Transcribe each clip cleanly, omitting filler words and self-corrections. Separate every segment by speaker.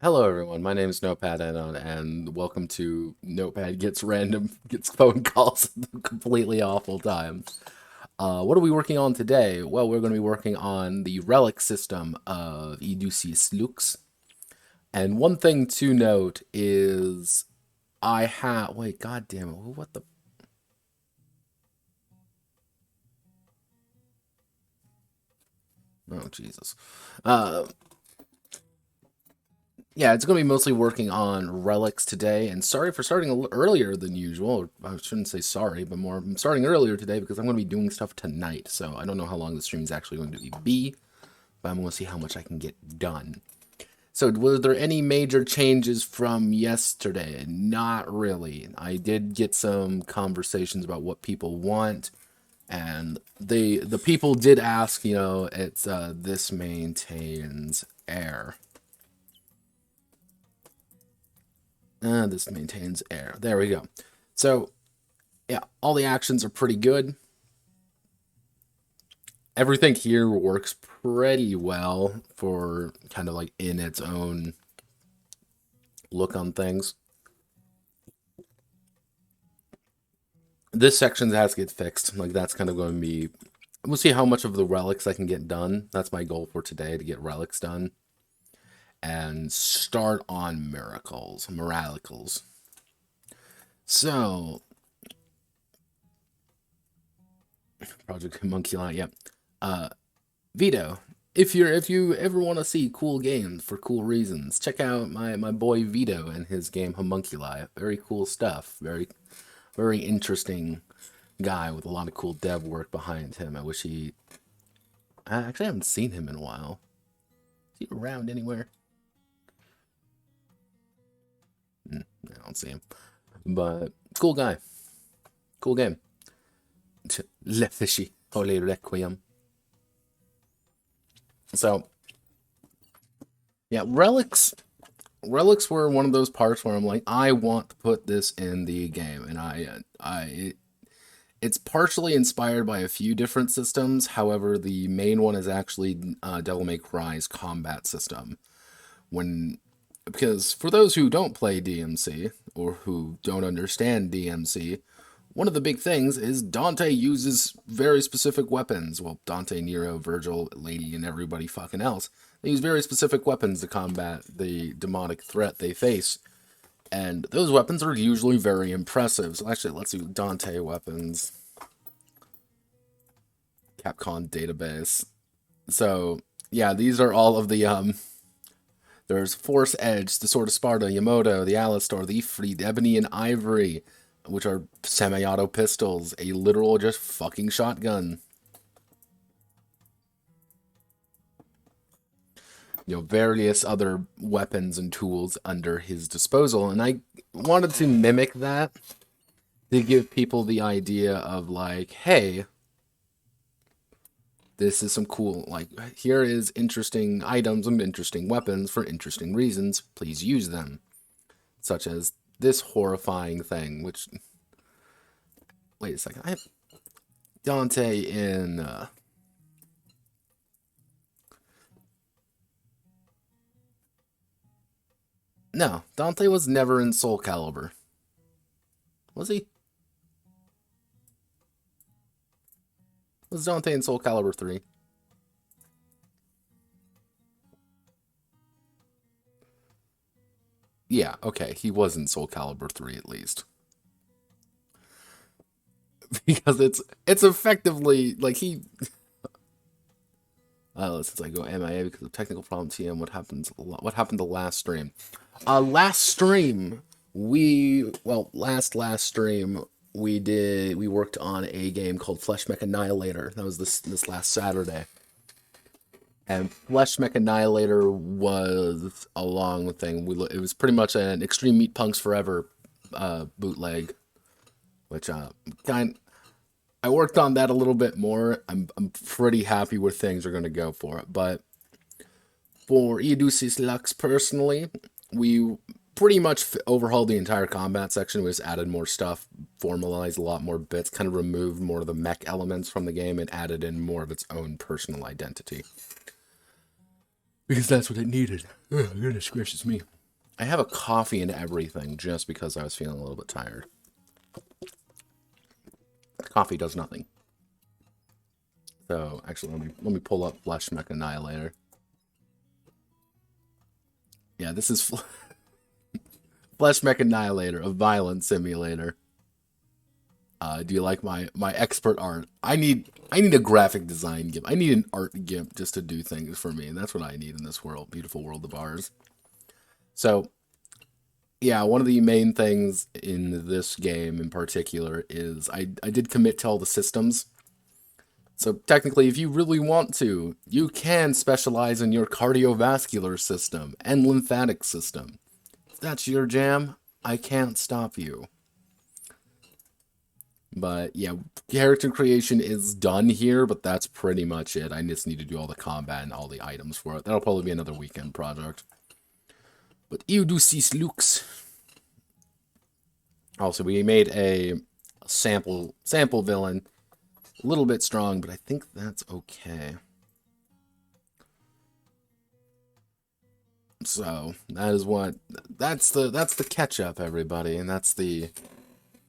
Speaker 1: Hello everyone, my name is Notepad and welcome to Notepad gets phone calls at the completely awful times. What are we working on today? Well, we're going to be working on the relic system of Iuducis Lux. And one thing to note is wait, god damn it, what the oh Jesus. Uh Yeah, it's going to be mostly working on relics today, and sorry for starting a little earlier than usual. I shouldn't say sorry, but more, I'm starting earlier today because I'm going to be doing stuff tonight, so I don't know how long the stream is actually going to be, but I'm going to see how much I can get done. So, were there any major changes from yesterday? Not really. I did get some conversations about what people want, and the people did ask, it's this maintains air. This maintains air. There we go. So, yeah, all the actions are pretty good. Everything here works pretty well for kind of like in its own look on things. This section has to get fixed. Like, that's kind of going to be. We'll see how much of the relics I can get done. That's my goal for today, to get relics done. And start on miracles. So, Project Homunculi, yep. Vito, if you ever want to see cool games for cool reasons, check out my boy Vito and his game Homunculi. Very cool stuff. Very interesting guy with a lot of cool dev work behind him. I actually haven't seen him in a while. Is he around anywhere? I don't see him. But cool guy. Cool game. Le Fishy. Holy Requiem. So, yeah, relics were one of those parts where I'm like, I want to put this in the game, and it's partially inspired by a few different systems. However, the main one is actually Devil May Cry's combat system. Because for those who don't play DMC or who don't understand DMC, one of the big things is Dante uses very specific weapons. Well, Dante, Nero, Virgil, Lady, and everybody fucking else. They use very specific weapons to combat the demonic threat they face. And those weapons are usually very impressive. So actually, let's do Dante weapons. Capcom database. So, yeah, these are all of the, there's Force Edge, the Sword of Sparta, Yamoto, the Alistar, the Ifrit, Ebony and Ivory, which are semi-auto pistols, a literal just fucking shotgun. Various other weapons and tools under his disposal. And I wanted to mimic that to give people the idea of like, hey, this is some cool, like, here is interesting items and interesting weapons for interesting reasons. Please use them. Such as this horrifying thing, which... Wait a second. I have Dante in... No, Dante was never in Soul Calibur. Was he? Was Dante in Soul Calibur 3? Yeah, okay, he was in Soul Calibur 3 at least. Because it's effectively like he since I go MIA because of technical problem TM, what happened the last stream? Last stream last stream we worked on a game called Flesh Mech Annihilator. That was this last Saturday. And Flesh Mech Annihilator was a long thing. It was pretty much an Extreme Meat Punks Forever bootleg, which I worked on that a little bit more. I'm pretty happy where things are going to go for it. But for Iuducis Lux personally, we pretty much overhauled the entire combat section. We just added more stuff, formalized a lot more bits, kind of removed more of the mech elements from the game, and added in more of its own personal identity. Because that's what it needed. Oh, goodness gracious me. I have a coffee and everything just because I was feeling a little bit tired. Coffee does nothing. So, actually, let me pull up Flesh Mech Annihilator. Yeah, this is Flesh Mech Annihilator, a violent simulator. Do you like my expert art? I need a graphic design gimp. I need an art gimp just to do things for me, and that's what I need in this world, beautiful world of ours. So, yeah, one of the main things in this game in particular is I did commit to all the systems. So technically, if you really want to, you can specialize in your cardiovascular system and lymphatic system. If that's your jam, I can't stop you. But yeah, character creation is done here, but that's pretty much it. I just need to do all the combat and all the items for it. That'll probably be another weekend project. But Iuducis Lux. Also, we made a sample villain. A little bit strong, but I think that's okay. So, that's the catch-up, everybody, and that's the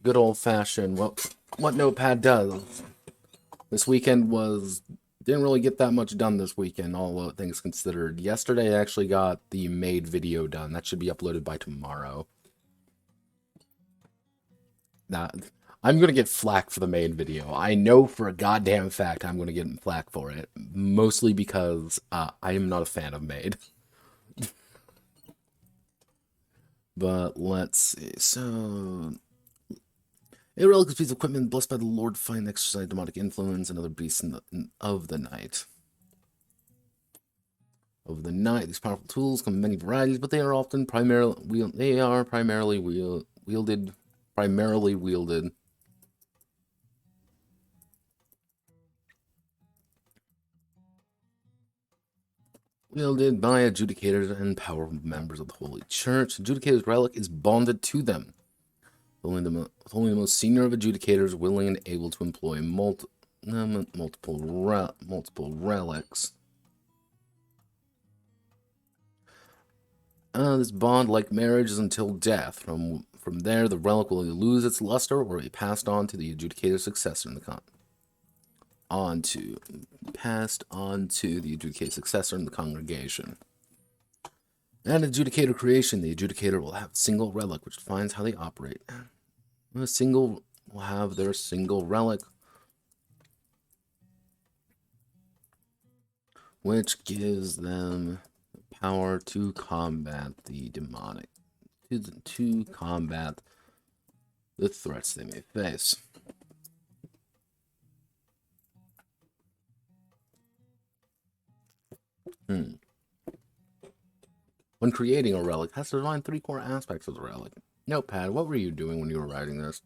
Speaker 1: good old-fashioned what Notepad does. This weekend didn't really get that much done this weekend, all things considered. Yesterday, I actually got the made video done. That should be uploaded by tomorrow. I'm going to get flack for the main video. I know for a goddamn fact I'm going to get flack for it. Mostly because I am not a fan of maid. But let's see. So, a relic piece of equipment blessed by the Lord, find exercise demonic influence and other beasts of the night. Of the night, these powerful tools come in many varieties, but they are often primarily wielded. Wielded by adjudicators and powerful members of the Holy Church. Adjudicator's relic is bonded to them. Only the most senior of adjudicators willing and able to employ multiple relics. This bond, like marriage, is until death. From there, the relic will lose its luster or be passed on to the adjudicator's successor in the passed on to the adjudicator's successor in the congregation. And adjudicator creation, the adjudicator will have a single relic which defines how they operate. A single will have their single relic, which gives them the power to combat the demonic, to combat the threats they may face. When creating a relic, has to define 3 core aspects of the relic. Notepad, what were you doing when you were writing this?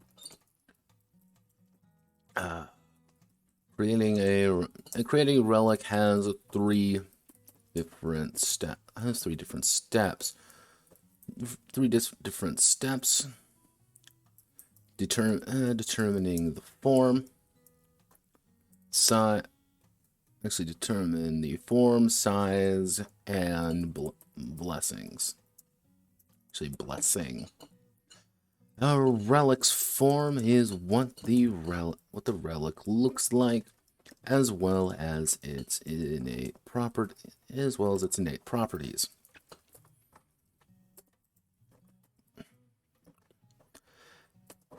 Speaker 1: Creating a relic has 3 different steps. Determining the form, size. Actually, determine the form, size, and blessings. Actually, blessing. A relic's form is what the relic looks like, as well as its innate properties.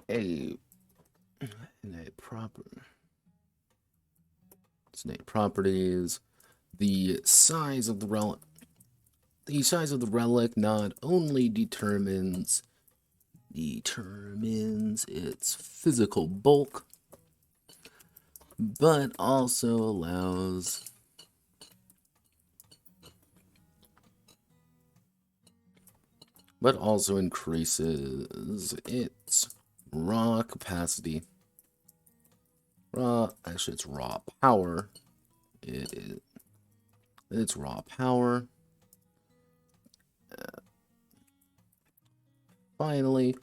Speaker 1: Innate properties. The size of the relic. The size of the relic not only determines its physical bulk, but also increases its raw capacity. It's raw power. It's raw power. Finally,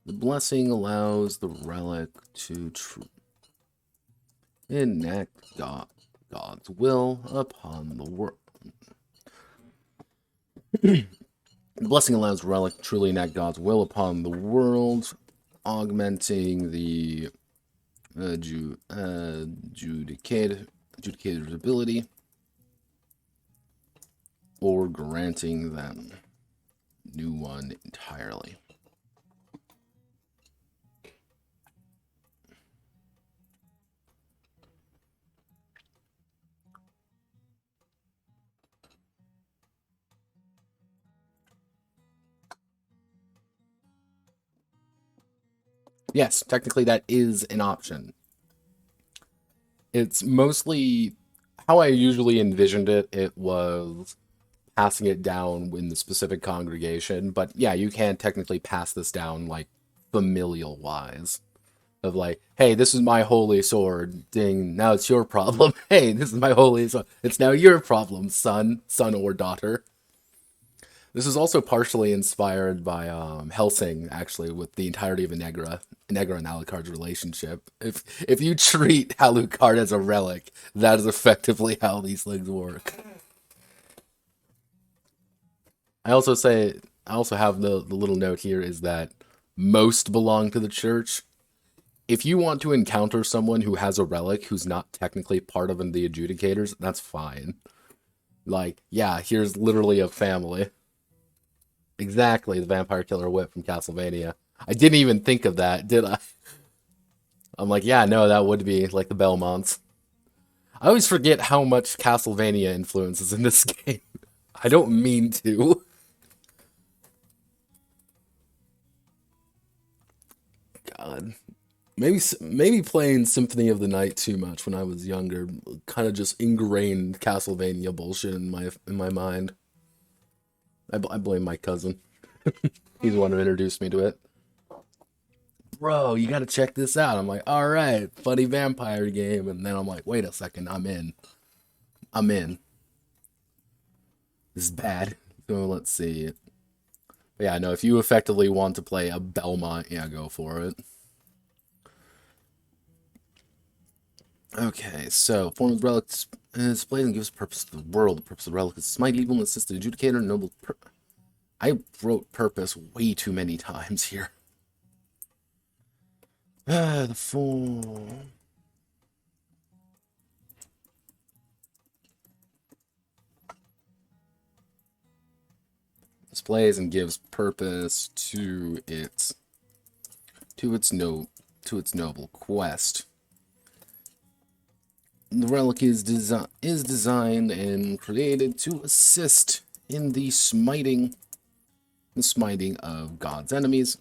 Speaker 1: the blessing allows the relic to enact God's will upon the world. The blessing allows relic to truly enact God's will upon the world, augmenting the adjudicator's ability, or granting them new one entirely. Yes, technically that is an option. It's mostly how I usually envisioned it. It was passing it down in the specific congregation, but yeah, you can technically pass this down like familial wise. Of like, hey, this is my holy sword. Ding, now it's your problem. Hey, this is my holy sword. It's now your problem, son or daughter. This is also partially inspired by Helsing, actually, with the entirety of Inegra and Alucard's relationship. If you treat Alucard as a relic, that is effectively how these things work. I also have the little note here is that most belong to the church. If you want to encounter someone who has a relic who's not technically part of the Adjudicators, that's fine. Like, yeah, here's literally a family. Exactly, the vampire killer whip from Castlevania. I didn't even think of that, did I? I'm like, yeah, no, that would be like the Belmonts. I always forget how much Castlevania influences in this game. I don't mean to. God. Maybe playing Symphony of the Night too much when I was younger kind of just ingrained Castlevania bullshit in my mind. I blame my cousin. He's the one who introduced me to it. Bro, you gotta check this out. I'm like, all right, funny vampire game, and then I'm like, wait a second, I'm in. This is bad. So let's see. But yeah, no, if you effectively want to play a Belmont, yeah, go for it. Okay, so form of the relic displays and gives purpose to the world. The purpose of the relic is smite evil and assist the adjudicator. Noble. I wrote purpose way too many times here. The form. Displays and gives purpose to its noble quest. The relic is designed and created to assist in the smiting of God's enemies.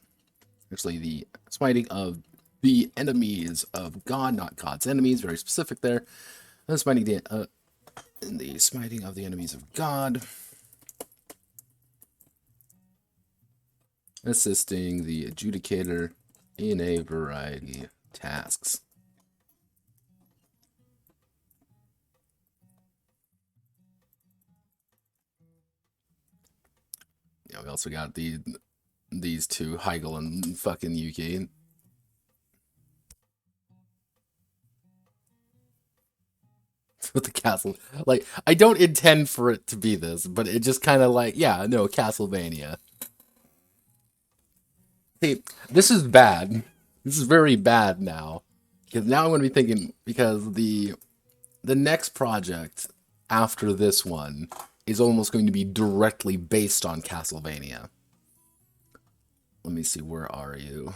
Speaker 1: Actually, the smiting of the enemies of God, not God's enemies. Very specific there. The smiting of the enemies of God, assisting the adjudicator in a variety of tasks. Yeah, we also got these two, Heigl and fucking Yuki. With the castle, like, I don't intend for it to be this, but it just kind of like, yeah, no, Castlevania. See, this is bad. This is very bad now, because now I'm going to be thinking, because the next project after this one is almost going to be directly based on Castlevania. Let me see, where are you?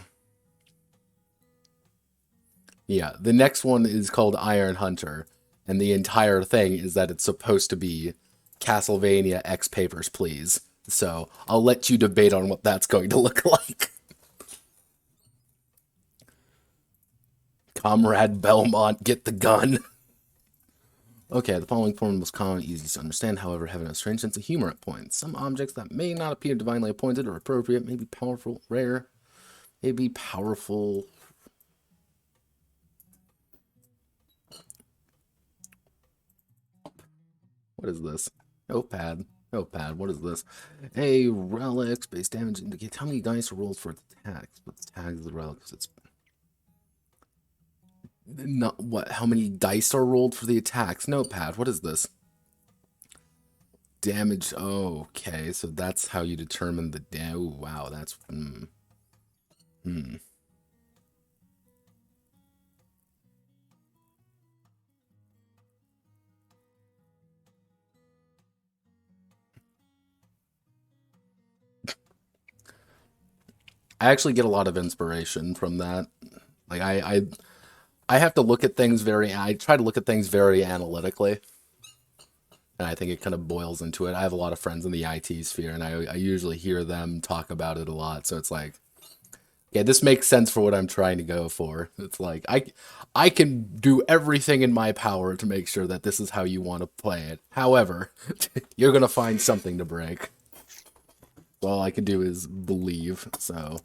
Speaker 1: Yeah, the next one is called Iron Hunter, and the entire thing is that it's supposed to be Castlevania X Papers, Please. So I'll let you debate on what that's going to look like. Comrade Belmont, get the gun. Okay, the following form was common and easy to understand, however, having a strange sense of humor at points. Some objects that may not appear divinely appointed or appropriate may be powerful, rare, may be powerful. What is this? Notepad. What is this? A relic, base damage indicates how many dice rolls for its attacks. But the tag of the relic is its. Not what? How many dice are rolled for the attacks? Notepad. What is this? Damage. Oh, okay. So that's how you determine the damage. Oh, wow. That's hmm. I actually get a lot of inspiration from that. Like I have to look at things very. I try to look at things very analytically, and I think it kind of boils into it. I have a lot of friends in the IT sphere, and I usually hear them talk about it a lot. So it's like, yeah, this makes sense for what I'm trying to go for. It's like I can do everything in my power to make sure that this is how you want to play it. However, you're gonna find something to break. All I can do is believe. So,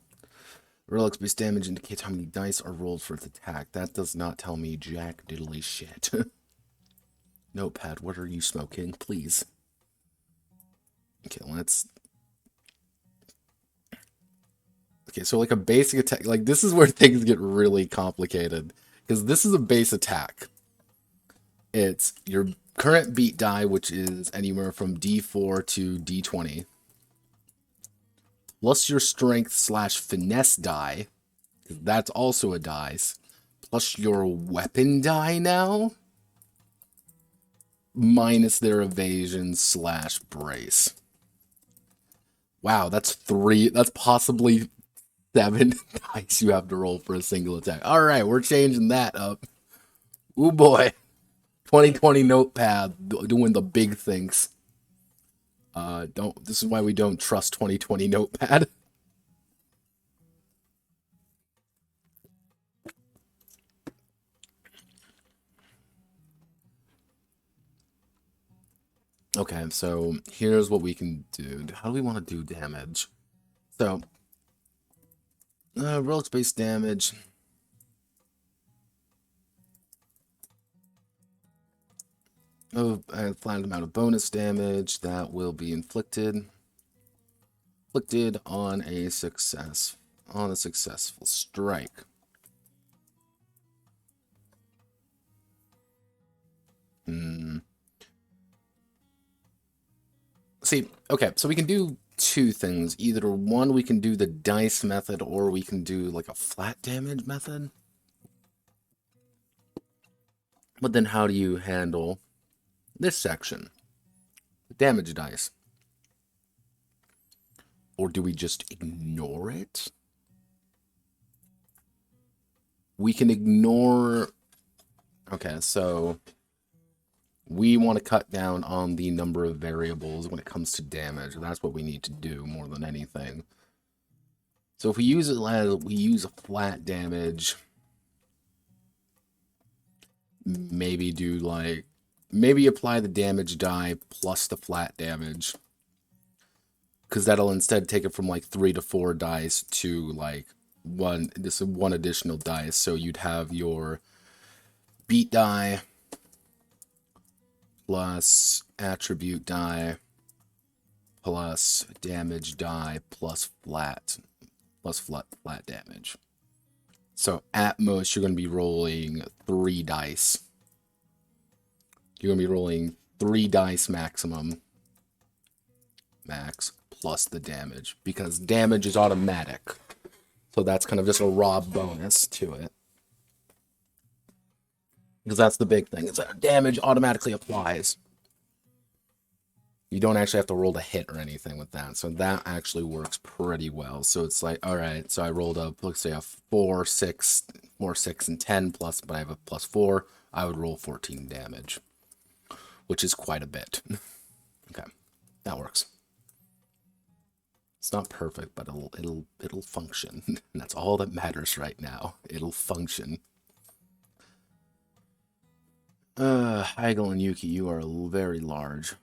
Speaker 1: relics base damage indicates how many dice are rolled for its attack. That does not tell me jack diddly shit. Notepad, what are you smoking? Please. Okay, let's. Okay, so like a basic attack, like this is where things get really complicated because this is a base attack. It's your current beat die, which is anywhere from D4 to D20, plus your strength slash finesse die, because that's also a dice, plus your weapon die now, minus their evasion slash brace. Wow, that's three. That's possibly 7 dice you have to roll for a single attack. All right, we're changing that up. Ooh boy, 2020 notepad doing the big things. Don't. This is why we don't trust 2020 notepad. Okay, so here's what we can do. How do we want to do damage? So, relics based damage. Oh, a flat amount of bonus damage that will be inflicted on a successful strike. See, okay, so we can do two things. Either one, we can do the dice method, or we can do like a flat damage method. But then how do you handle this section? The damage dice. Or do we just ignore it? We can ignore... Okay, so we want to cut down on the number of variables when it comes to damage. That's what we need to do more than anything. So if we use it as we use a flat damage, maybe do like, maybe apply the damage die plus the flat damage. Because that'll instead take it from like 3 to 4 dice to like one additional dice. So you'd have your beat die plus attribute die plus damage die plus flat damage. So at most you're going to be rolling 3 dice. You're going to be rolling 3 dice maximum. Max plus the damage, because damage is automatic. So that's kind of just a raw bonus to it. Because that's the big thing, is that damage automatically applies. You don't actually have to roll to hit or anything with that. So that actually works pretty well. So it's like, all right, so I rolled up, let's say a 4, 6, and 10 plus, but I have a plus 4. I would roll 14 damage, which is quite a bit. Okay, that works. It's not perfect, but it'll function. And that's all that matters right now. It'll function. Heigl and Yuki, you are very large.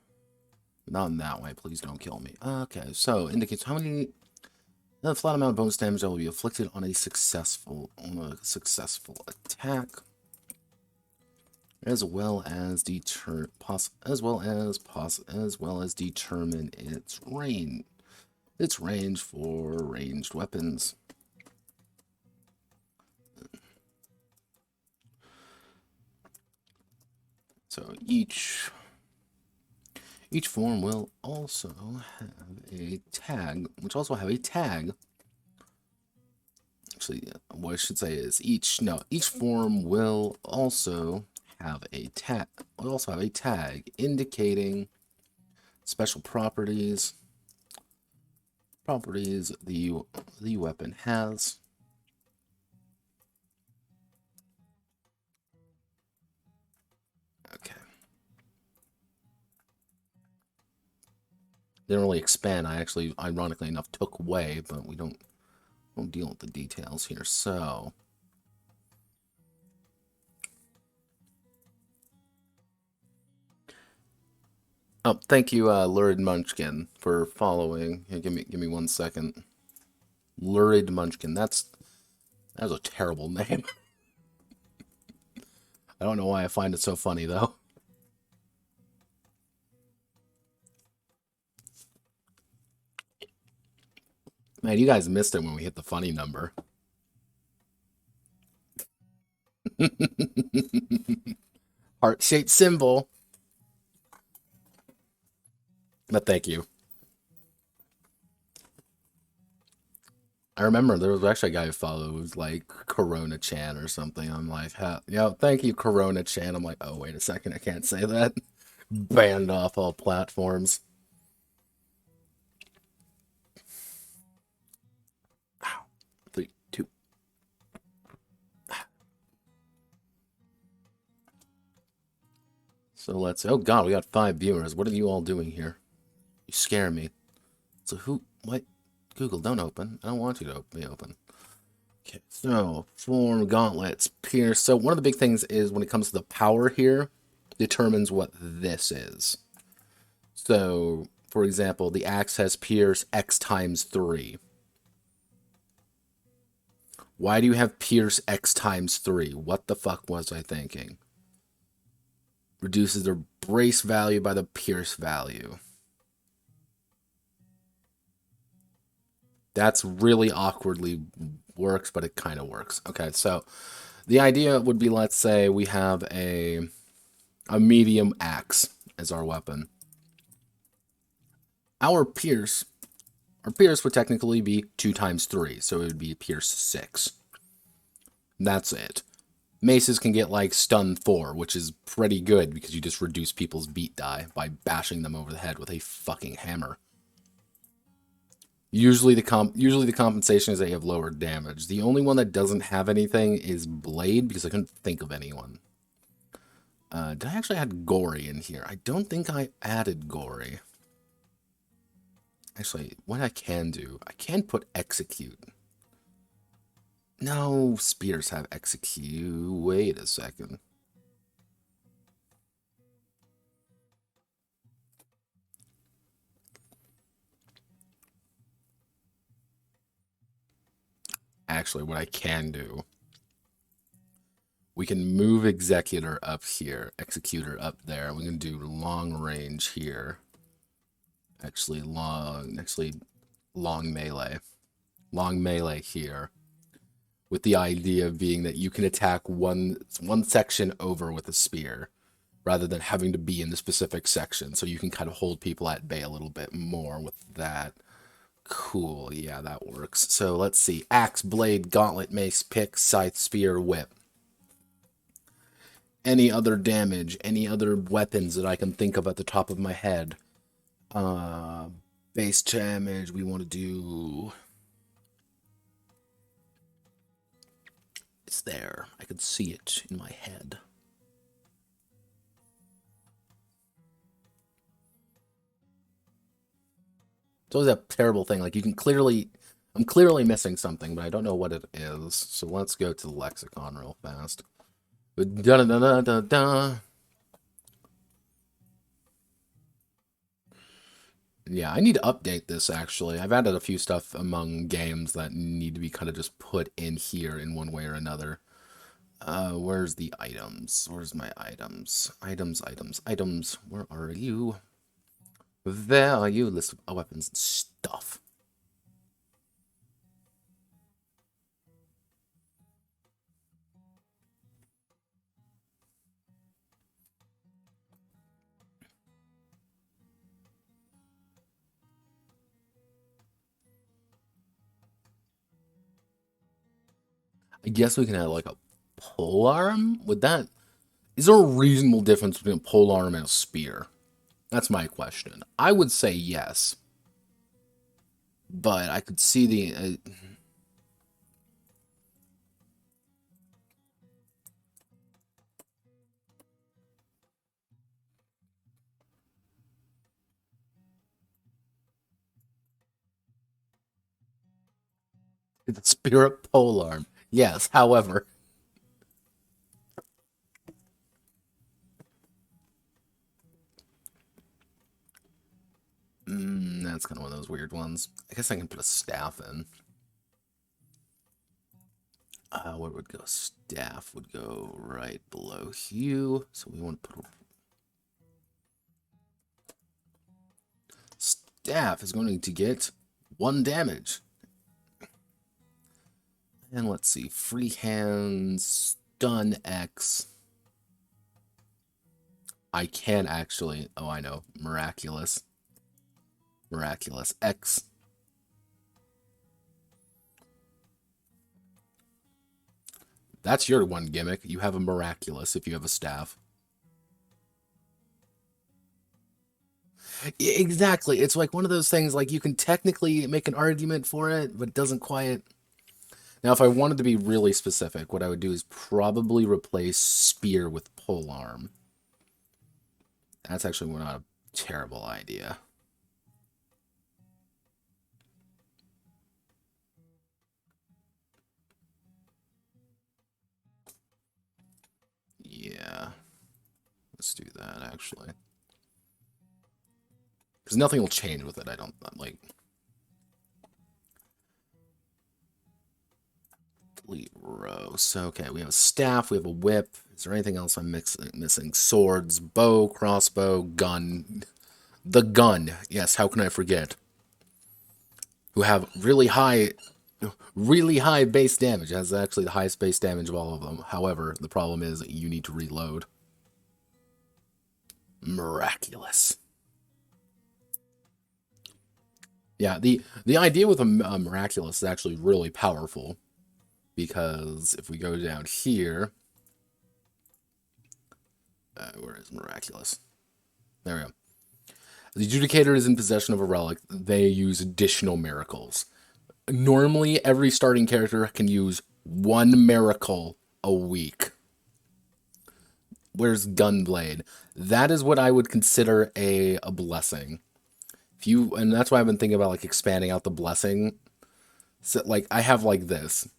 Speaker 1: Not in that way. Please don't kill me. Okay, so indicates how many. The flat amount of bonus damage that will be inflicted on a successful attack, as well as determine its range. Its range for ranged weapons. So each form will also have a tag, which also have a tag. Actually, what I should say is each form will also have a tag. Will also have a tag indicating special properties the weapon has. Okay. Didn't really expand. I actually, ironically enough, took away, but we don't deal with the details here. So, oh, thank you, Lurid Munchkin, for following. Here, give me 1 second. Lurid Munchkin. That's a terrible name. I don't know why I find it so funny though. Man, you guys missed it when we hit the funny number. Heart-shaped symbol. But thank you. I remember there was actually a guy who followed like Corona Chan or something. I'm like, thank you, Corona Chan. I'm like, oh, wait a second, I can't say that. Banned off all platforms. Ow. 3, 2. So let's. Oh God, we got 5 viewers. What are you all doing here? You scare me. So who? What? Google, don't open. I don't want you to be open. Okay, so form gauntlets, pierce. So one of the big things is when it comes to the power here, determines what this is. So, for example, the axe has pierce X times 3. Why do you have pierce X times 3? What the fuck was I thinking? Reduces their brace value by the pierce value. That's really awkwardly works, but it kind of works. Okay, so the idea would be, let's say we have a medium axe as our weapon. Our pierce would technically be 2 times 3, so it would be pierce 6. That's it. Maces can get like stun 4, which is pretty good because you just reduce people's beat die by bashing them over the head with a fucking hammer. Usually the compensation is that you have lower damage. The only one that doesn't have anything is Blade, because I couldn't think of anyone. Did I actually add Gory in here? I don't think I added Gory. Actually, what I can do, I can put Execute. No, spears have Execute. Wait a second. Actually, what I can do, we can move Executor up here, Executor up there. We can do long range here. Actually, long melee. Long melee here. With the idea being that you can attack one section over with a spear, rather than having to be in the specific section. So you can kind of hold people at bay a little bit more with that. Cool, yeah, that works. So let's see. Axe, blade, gauntlet, mace, pick, scythe, spear, whip. Any other damage, any other weapons that I can think of at the top of my head. Base damage, we want to do... It's there. I can see it in my head. It's always a terrible thing. Like, you can clearly... I'm clearly missing something, but I don't know what it is. So let's go to the lexicon real fast. Da-da-da-da-da-da. Yeah, I need to update this, actually. I've added a few stuff among games that need to be kind of just put in here in one way or another. Where's the items? Where's my items? Items. Where are you? There are you. List of weapons and stuff. I guess we can have like a pole arm. Would that? Is there a reasonable difference between a pole arm and a spear? That's my question. I would say yes, but I could see the spirit pole arm. Yes, however, that's kind of one of those weird ones. I guess I can put a staff in. Where would go? Staff would go right below Hugh. So we want to put staff is going to get 1 damage. And let's see, free hand, stun X. I can actually, oh I know, miraculous. Miraculous X. That's your one gimmick. You have a miraculous if you have a staff. Exactly. It's like one of those things, like you can technically make an argument for it, but it doesn't quite. Now, if I wanted to be really specific, what I would do is probably replace spear with polearm. That's actually not a terrible idea. Yeah. Let's do that, actually. Because nothing will change with it, I don't, like... Delete row. So, okay, we have a staff, we have a whip. Is there anything else I'm missing? Swords, bow, crossbow, gun. The gun. Yes, how can I forget? Who have really high base damage. That's actually the highest base damage of all of them. However, the problem is you need to reload. Miraculous. Yeah, the idea with a miraculous is actually really powerful. Because if we go down here... where is miraculous? There we go. The Adjudicator is in possession of a relic. They use additional miracles. Normally, every starting character can use 1 miracle a week. Where's Gunblade? That is what I would consider a blessing. And that's why I've been thinking about like expanding out the blessing. So, like, I have like this.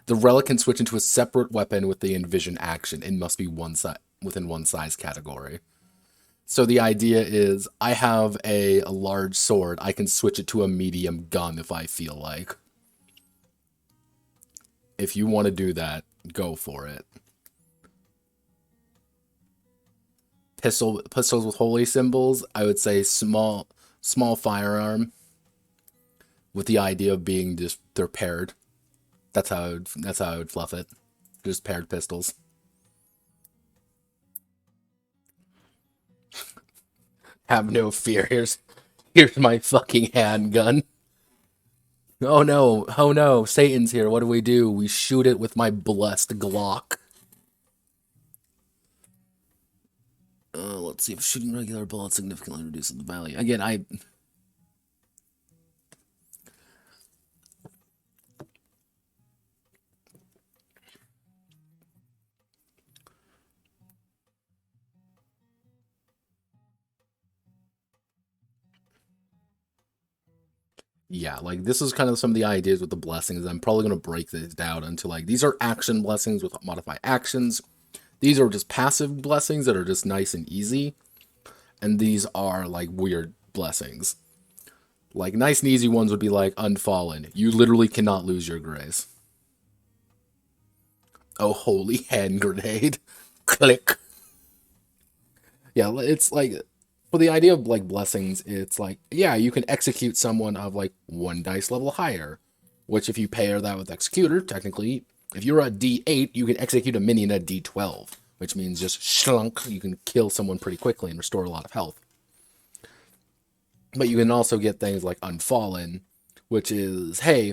Speaker 1: The relic can switch into a separate weapon with the envision action and must be within 1 size category. So the idea is, I have a large sword. I can switch it to a medium gun if I feel like. If you want to do that, go for it. Pistols with holy symbols, I would say small firearm. With the idea of being just, they're paired. That's how I would fluff it. Just paired pistols. Have no fear. Here's my fucking handgun. Oh no, Satan's here. What do? We shoot it with my blessed Glock. Let's see if shooting regular bullets significantly reduces the value. Again, yeah, like, this is kind of some of the ideas with the blessings. I'm probably going to break this down into, like, these are action blessings with modified actions. These are just passive blessings that are just nice and easy. And these are, like, weird blessings. Like, nice and easy ones would be, like, Unfallen. You literally cannot lose your grace. Oh, holy hand grenade. Click. Yeah, it's, like... For the idea of, like, blessings, it's like, yeah, you can execute someone of, like, 1 dice level higher. Which, if you pair that with Executor, technically, if you're a D8, you can execute a minion at D12. Which means just shlunk, you can kill someone pretty quickly and restore a lot of health. But you can also get things like Unfallen, which is, hey,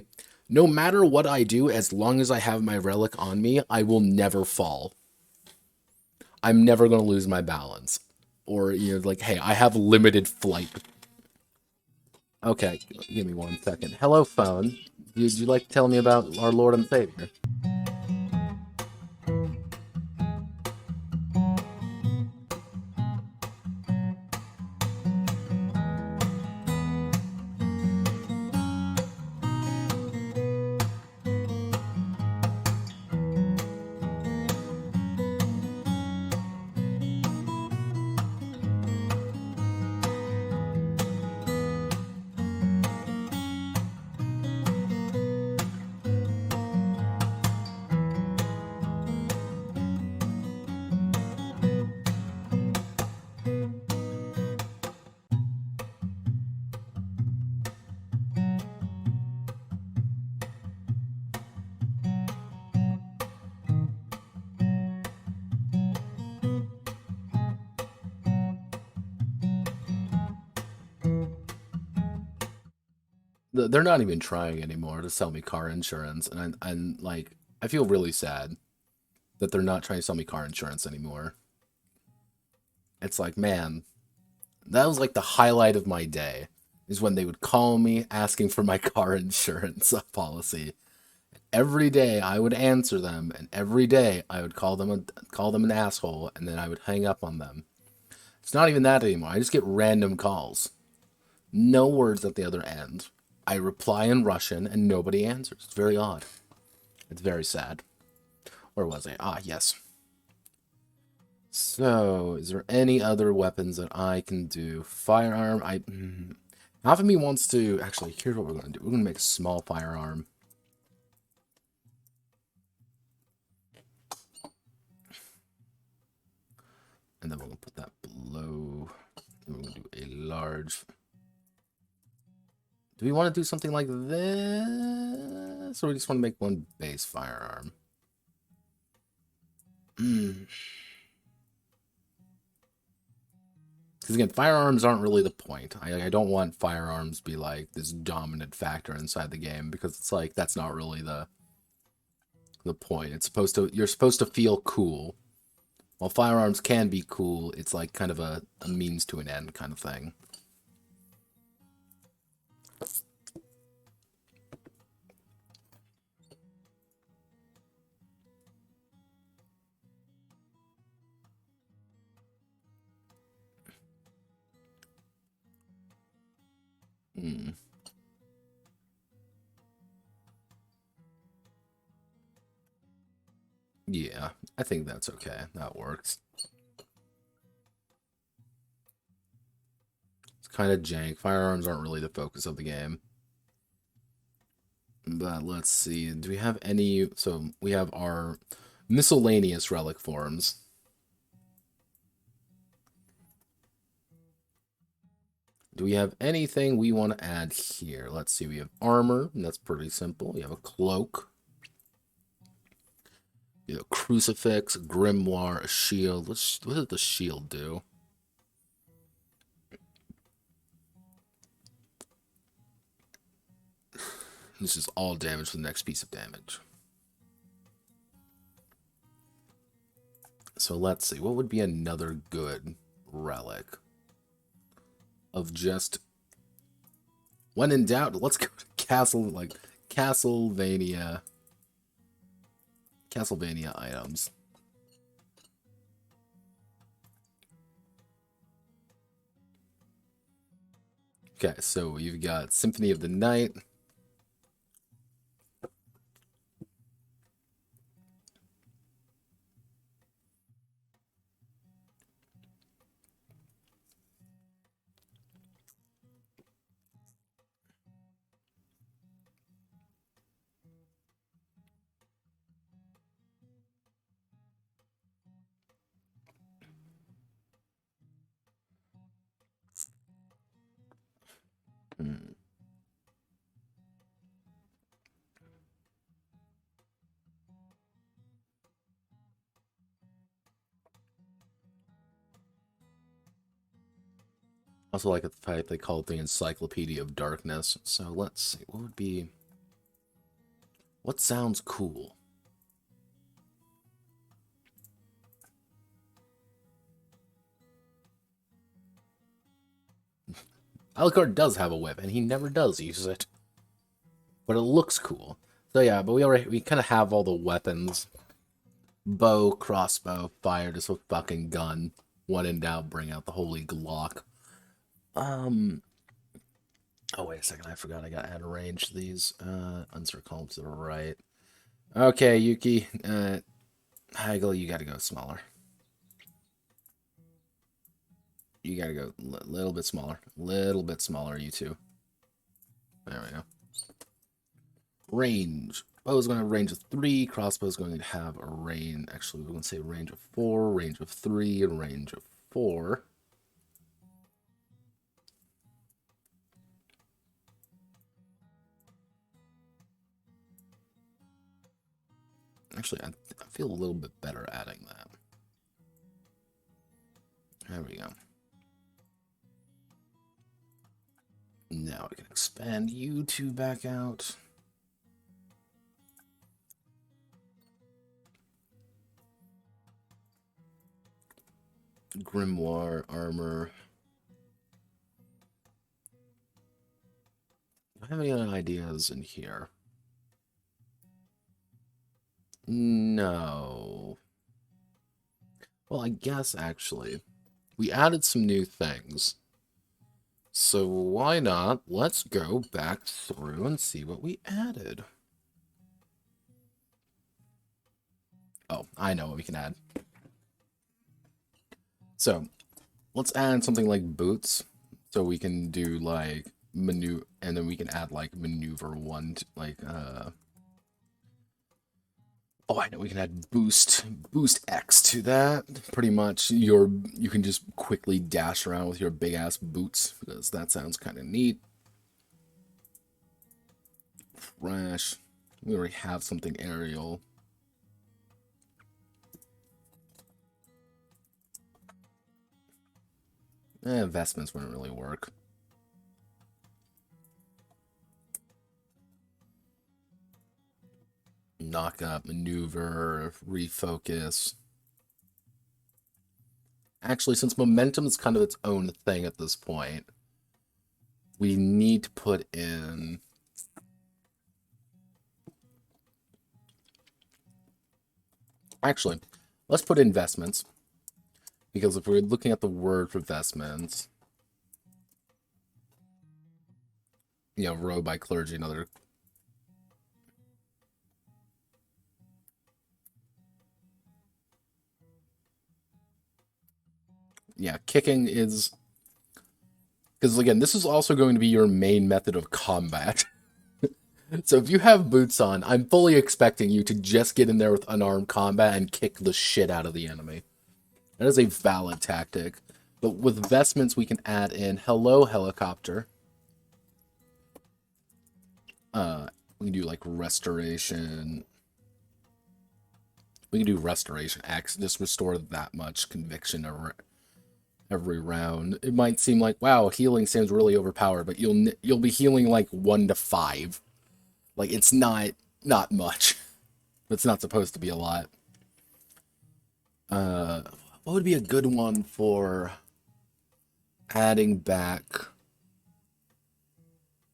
Speaker 1: No matter what I do, as long as I have my relic on me, I will never fall. I'm never going to lose my balance. Or, you know, like, hey, I have limited flight. Okay, give me 1 second. Hello, phone. Would you like to tell me about our Lord and Savior? They're not even trying anymore to sell me car insurance, and like, I feel really sad that they're not trying to sell me car insurance anymore. It's like, man, that was like the highlight of my day, is when they would call me asking for my car insurance policy. Every day I would answer them, and every day I would call them an asshole, and then I would hang up on them. It's not even that anymore. I just get random calls. No words at the other end. I reply in Russian, and nobody answers. It's very odd. It's very sad. Where was I? Ah, yes. So, is there any other weapons that I can do? Firearm, half of me wants to... Actually, here's what we're going to do. We're going to make a small firearm. And then we're going to put that below. And we're going to do a large... Do we want to do something like this? Or we just want to make one base firearm? Because again, firearms aren't really the point. I don't want firearms to be like this dominant factor inside the game, because it's like, that's not really the point. It's supposed to... You're supposed to feel cool. While firearms can be cool, it's like kind of a means to an end kind of thing. Hmm. Yeah, I think that's okay. That works. It's kind of jank. Firearms aren't really the focus of the game. But let's see. Do we have any... So we have our miscellaneous relic forms. Do we have anything we want to add here? Let's see. We have armor, and that's pretty simple. We have a cloak. We have a crucifix, a grimoire, a shield. What does the shield do? This is all damage for the next piece of damage. So let's see. What would be another good relic? Of just... When in doubt, let's go to Castlevania items. Okay, so you've got Symphony of the Night. Hmm. Also like the fact they call it the Encyclopedia of Darkness. So let's see, what would be... What sounds cool? Alucard does have a whip, and he never does use it. But it looks cool. So yeah, but we kind of have all the weapons. Bow, crossbow, fire, just a fucking gun. When in doubt, bring out the holy Glock. Oh, wait a second, I forgot I gotta add range to these. Insert column to the right. Okay, Yuki, Haggle, you gotta go smaller. You gotta go a little bit smaller. Little bit smaller, you two. There we go. Range. Bow's going to have a range of 3. Crossbow's going to have a range. Actually, we're going to say range of 4, range of 3, and range of 4. Actually, I feel a little bit better adding that. There we go. Now I can expand you two back out. Grimoire, armor. Do I have any other ideas in here? No. Well, I guess, actually, we added some new things. So why not? Let's go back through and see what we added. Oh, I know what we can add. So, let's add something like boots. So we can do, like, maneuver, and then we can add, like, maneuver 1, to, like, oh, I know we can add boost X to that. Pretty much, you can just quickly dash around with your big-ass boots, because that sounds kind of neat. Crash. We already have something aerial. Investments wouldn't really work. Knock up, maneuver, refocus. Actually, since momentum is kind of its own thing at this point, we need to put in... Actually, let's put investments. Because if we're looking at the word for investments, you know, row by clergy and other... Yeah, kicking is... Because, again, this is also going to be your main method of combat. So if you have boots on, I'm fully expecting you to just get in there with unarmed combat and kick the shit out of the enemy. That is a valid tactic. But with vestments, we can add in hello helicopter. We can do like restoration. We can do restoration X, just restore that much conviction every round. It might seem like, wow, healing seems really overpowered, but you'll be healing like 1 to 5. Like it's not much. It's not supposed to be a lot. What would be a good one for adding back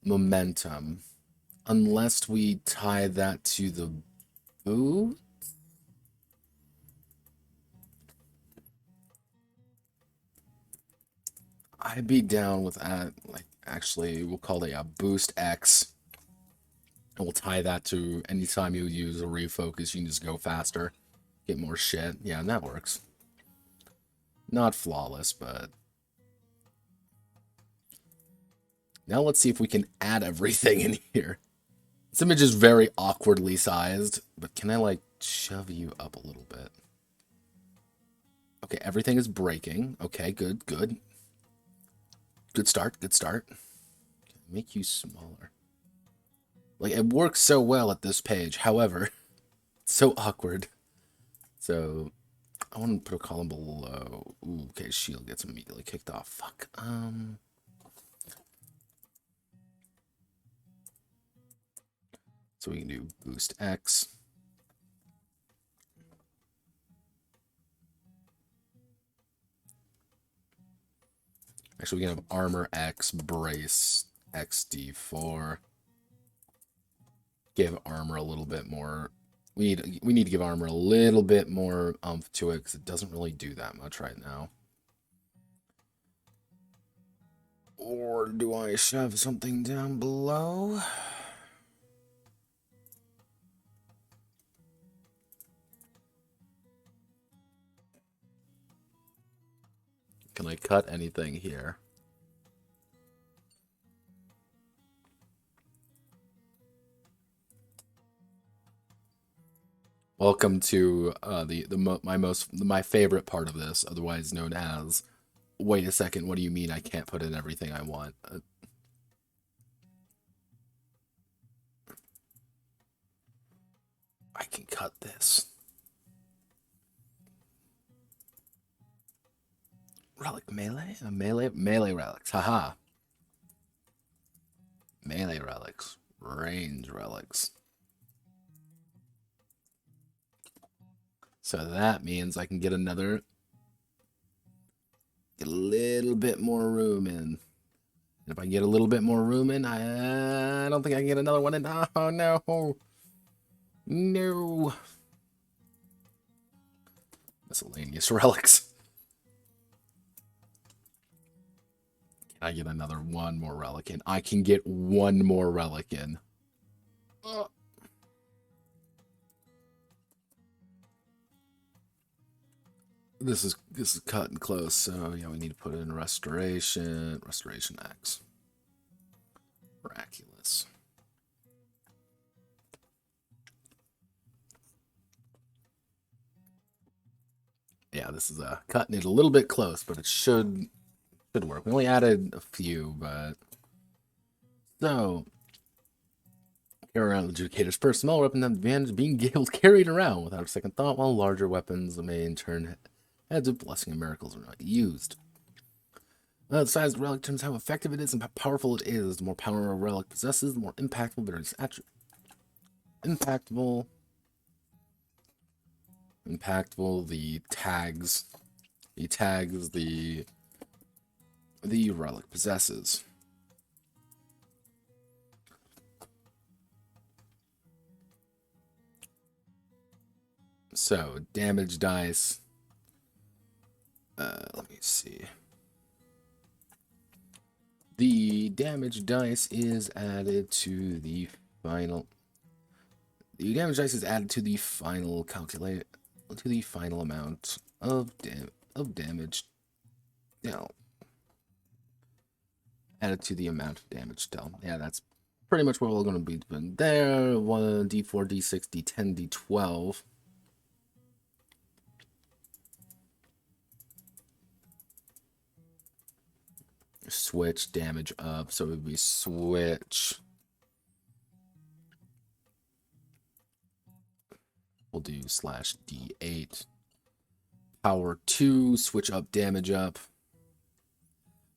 Speaker 1: momentum? Unless we tie that to the boot? I'd be down with that. Like, actually, we'll call it a boost X. And we'll tie that to anytime you use a refocus, you can just go faster. Get more shit. Yeah, and that works. Not flawless, but... Now let's see if we can add everything in here. This image is very awkwardly sized, but can I, like, shove you up a little bit? Okay, everything is breaking. Okay, good, good. Good start, good start. Make you smaller. Like, it works so well at this page. However, it's so awkward. So, I want to put a column below. Ooh, okay, shield gets immediately kicked off. Fuck. So we can do boost X. Actually, we can have armor X, brace XD4. Give armor a little bit more. We need to give armor a little bit more oomph to it because it doesn't really do that much right now. Or do I shove something down below? Can I cut anything here? Welcome to my favorite part of this, otherwise known as, wait a second, what do you mean I can't put in everything I want? I can cut this. Relic melee? Melee relics. Haha. Melee relics. Range relics. So that means I can get a little bit more room in. And if I get a little bit more room in, I don't think I can get another one in. Oh, no. No. Miscellaneous relics. Can I get one more relic in? I can get one more relic in. This is cutting close, so yeah, we need to put in restoration X. Miraculous. Yeah, this is cutting it a little bit close, but it should work. We only added a few, but so carry around Adjudicators. Per small weapon have the advantage of being able to carry it around without a second thought, while larger weapons may in turn heads of blessing and miracles are not used. The size of the relic determines how effective it is and how powerful it is. The more power a relic possesses, the more impactful it is. Impactful, the tags the relic possesses. So, damage dice. Let me see. The damage dice is added to the final. The damage dice is added to the final calculate to the final amount of damage. Dealt. Added to the amount of damage dealt. Yeah, that's pretty much what we're going to be doing there. 1 d4, d6, d10, d12. Switch damage up, so it would be switch. We'll do /d8. Power 2, switch up damage up.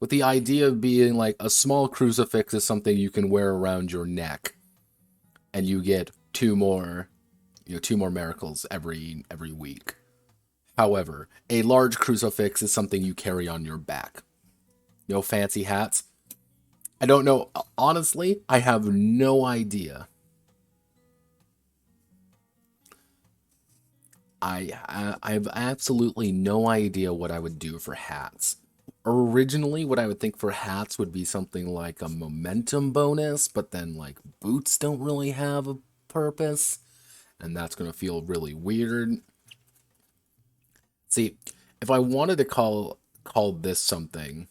Speaker 1: With the idea of being like a small crucifix is something you can wear around your neck, and you get two more miracles every week. However, a large crucifix is something you carry on your back. No fancy hats. I don't know. Honestly, I have no idea. I have absolutely no idea what I would do for hats. Originally, what I would think for hats would be something like a momentum bonus, but then like boots don't really have a purpose, and that's going to feel really weird. See, if I wanted to call this something,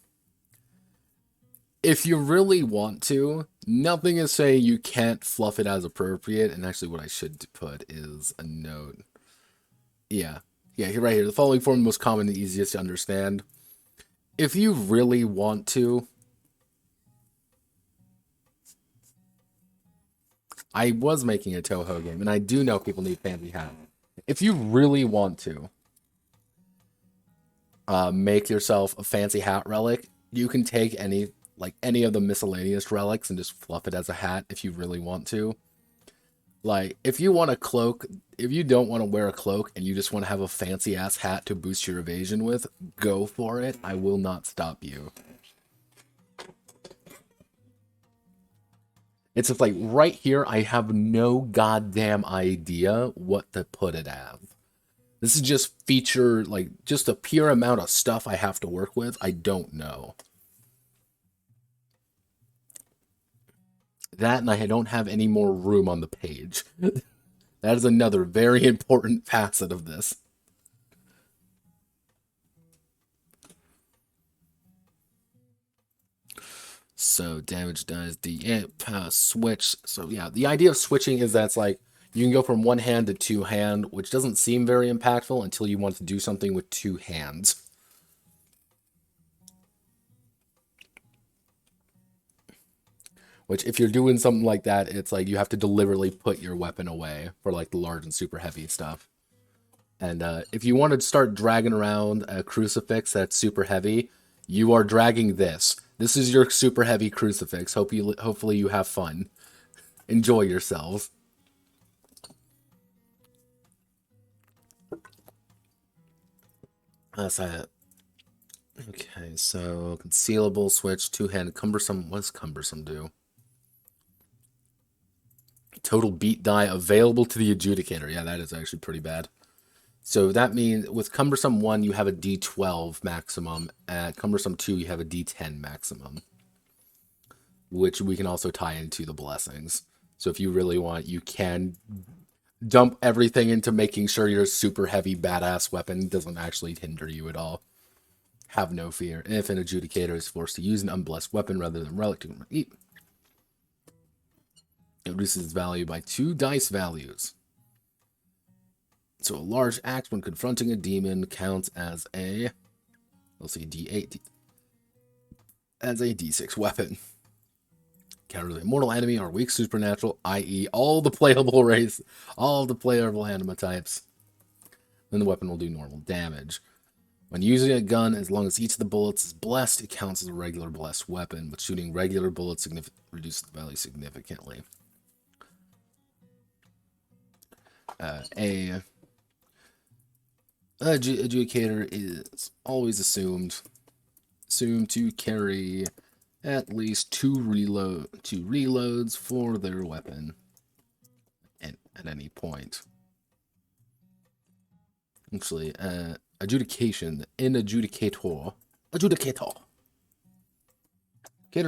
Speaker 1: if you really want to, nothing is saying you can't fluff it as appropriate. And actually what I should put is a note. Yeah, right here. The following form is most common and easiest to understand. If you really want to, I was making a Toho game, and I do know people need fancy hats. If you really want to make yourself a fancy hat relic, you can take any of the miscellaneous relics and just fluff it as a hat if you really want to. Like, if you want a cloak, if you don't want to wear a cloak and you just want to have a fancy ass hat to boost your evasion with, go for it. I will not stop you. It's just like right here, I have no goddamn idea what to put it as. This is just feature, like, just a pure amount of stuff I have to work with. I don't know. That, and I don't have any more room on the page. That is another very important facet of this. So damage dies, the switch. So yeah, the idea of switching is that's like you can go from one hand to two hand, which doesn't seem very impactful until you want to do something with two hands. Which, if you're doing something like that, it's like you have to deliberately put your weapon away for like the large and super heavy stuff. And if you want to start dragging around a crucifix that's super heavy, you are dragging this. This is your super heavy crucifix. Hopefully you have fun. Enjoy yourselves. That's it. Okay, so concealable switch, two-hand, cumbersome. What does cumbersome do? Total beat die available to the adjudicator. Yeah, that is actually pretty bad. So that means with cumbersome 1, you have a D12 maximum. At cumbersome 2, you have a D10 maximum. Which we can also tie into the blessings. So if you really want, you can dump everything into making sure your super heavy badass weapon doesn't actually hinder you at all. Have no fear. If an adjudicator is forced to use an unblessed weapon rather than relic to eat, it reduces its value by 2 dice values. So a large axe when confronting a demon counts as a, let's see, D8, as a D6 weapon. Counter the immortal enemy or weak supernatural, i.e. all the playable race, all the playable anima types. Then the weapon will do normal damage. When using a gun, as long as each of the bullets is blessed, it counts as a regular blessed weapon, but shooting regular bullets reduces the value significantly. Adjudicator is always assumed to carry at least two reloads for their weapon at any point. Actually, adjudication in adjudicator. Adjudicator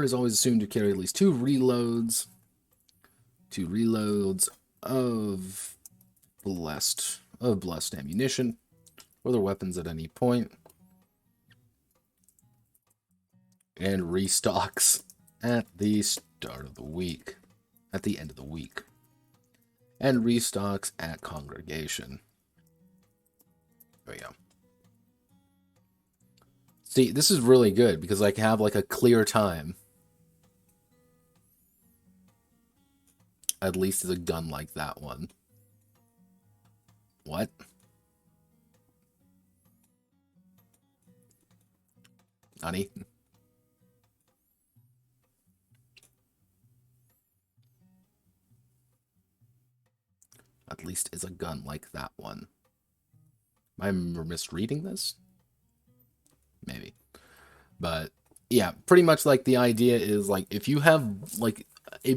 Speaker 1: is always assumed to carry at least two reloads of blessed ammunition for their weapons at any point. And restocks at the start of the week. At the end of the week. And restocks at congregation. There we go. See, this is really good because I can have like a clear time. At least it's a gun like that one. What? Honey? At least is a gun like that one. Am I misreading this? Maybe. But yeah, pretty much like the idea is like if you have like a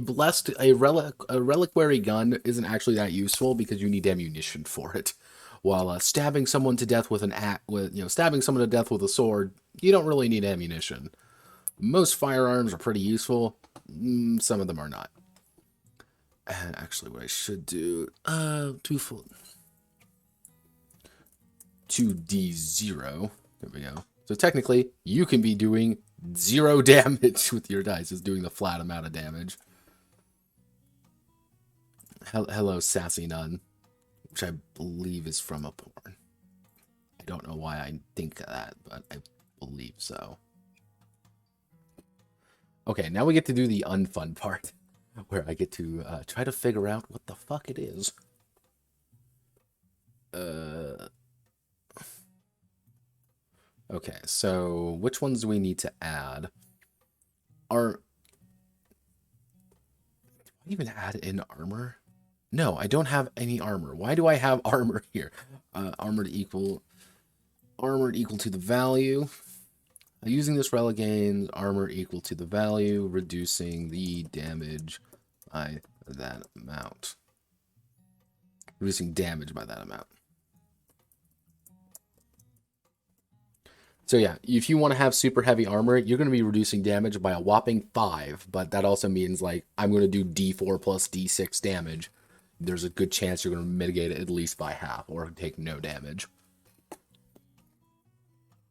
Speaker 1: reliquary gun isn't actually that useful because you need ammunition for it. While stabbing someone to death with stabbing someone to death with a sword, you don't really need ammunition. Most firearms are pretty useful. Some of them are not. And actually, what I should do, 2d0. There we go. So technically, you can be doing 0 damage with your dice, just doing the flat amount of damage. Hello, Sassy Nun, which I believe is from a porn. I don't know why I think that, but I believe so. Okay, now we get to do the unfun part, where I get to try to figure out what the fuck it is. Okay, so which ones do we need to add? Do I even add in armor? No, I don't have any armor. Why do I have armor here? Armored equal to the value. Using this relic gains armor equal to the value, reducing the damage by that amount. Reducing damage by that amount. So yeah, if you want to have super heavy armor, you're going to be reducing damage by a whopping 5, but that also means, like, I'm going to do D4 plus D6 damage. There's a good chance you're going to mitigate it at least by half, or take no damage.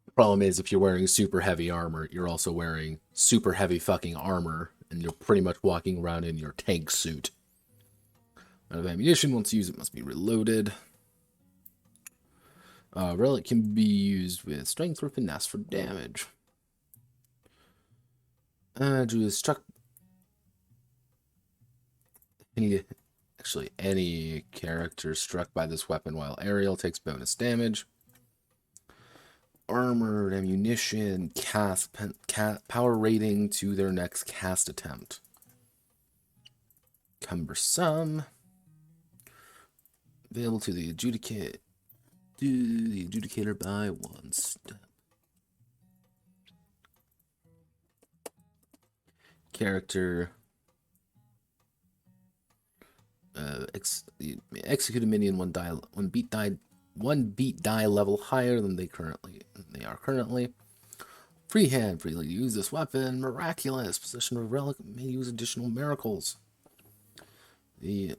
Speaker 1: The problem is, if you're wearing super heavy armor, you're also wearing super heavy fucking armor, and you're pretty much walking around in your tank suit. Out of ammunition, once used, it must be reloaded. Relic can be used with strength or finesse for damage. Struck. Any character struck by this weapon while aerial takes bonus damage. Armored ammunition, power rating to their next cast attempt. Cumbersome. Available to the Adjudicator. Do the Adjudicator by 1 step. Character. Execute a minion one beat die level higher than they are currently. Freehand, freely use this weapon. Miraculous. Possession of a relic may use additional miracles. The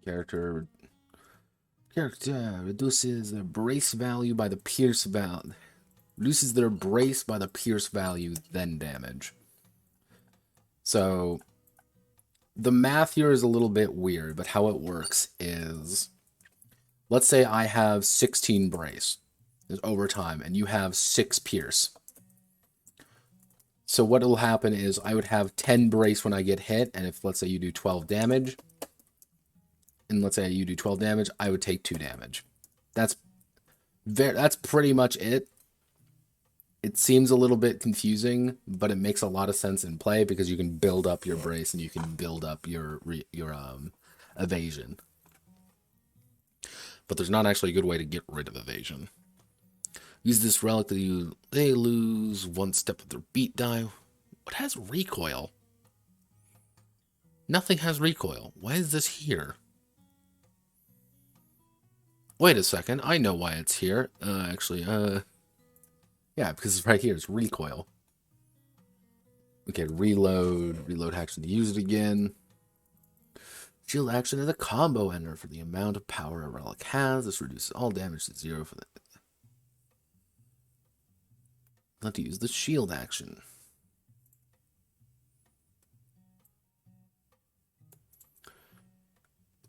Speaker 1: character reduces their brace value by the pierce value. Reduces their brace by the pierce value, then damage. So the math here is a little bit weird, but how it works is, let's say I have 16 brace over time, and you have 6 pierce. So what will happen is I would have 10 brace when I get hit, and if, let's say, you do 12 damage, and let's say you do 12 damage, I would take 2 damage. That's pretty much it. It seems a little bit confusing, but it makes a lot of sense in play because you can build up your brace and you can build up your evasion. But there's not actually a good way to get rid of evasion. Use this relic that they lose 1 step of their beat die. What has recoil? Nothing has recoil. Why is this here? Wait a second. I know why it's here. Yeah, because it's right here. It's recoil. Okay, reload. Reload action to use it again. Shield action is a combo ender for the amount of power a relic has. This reduces all damage to 0 for the... Not to use the shield action.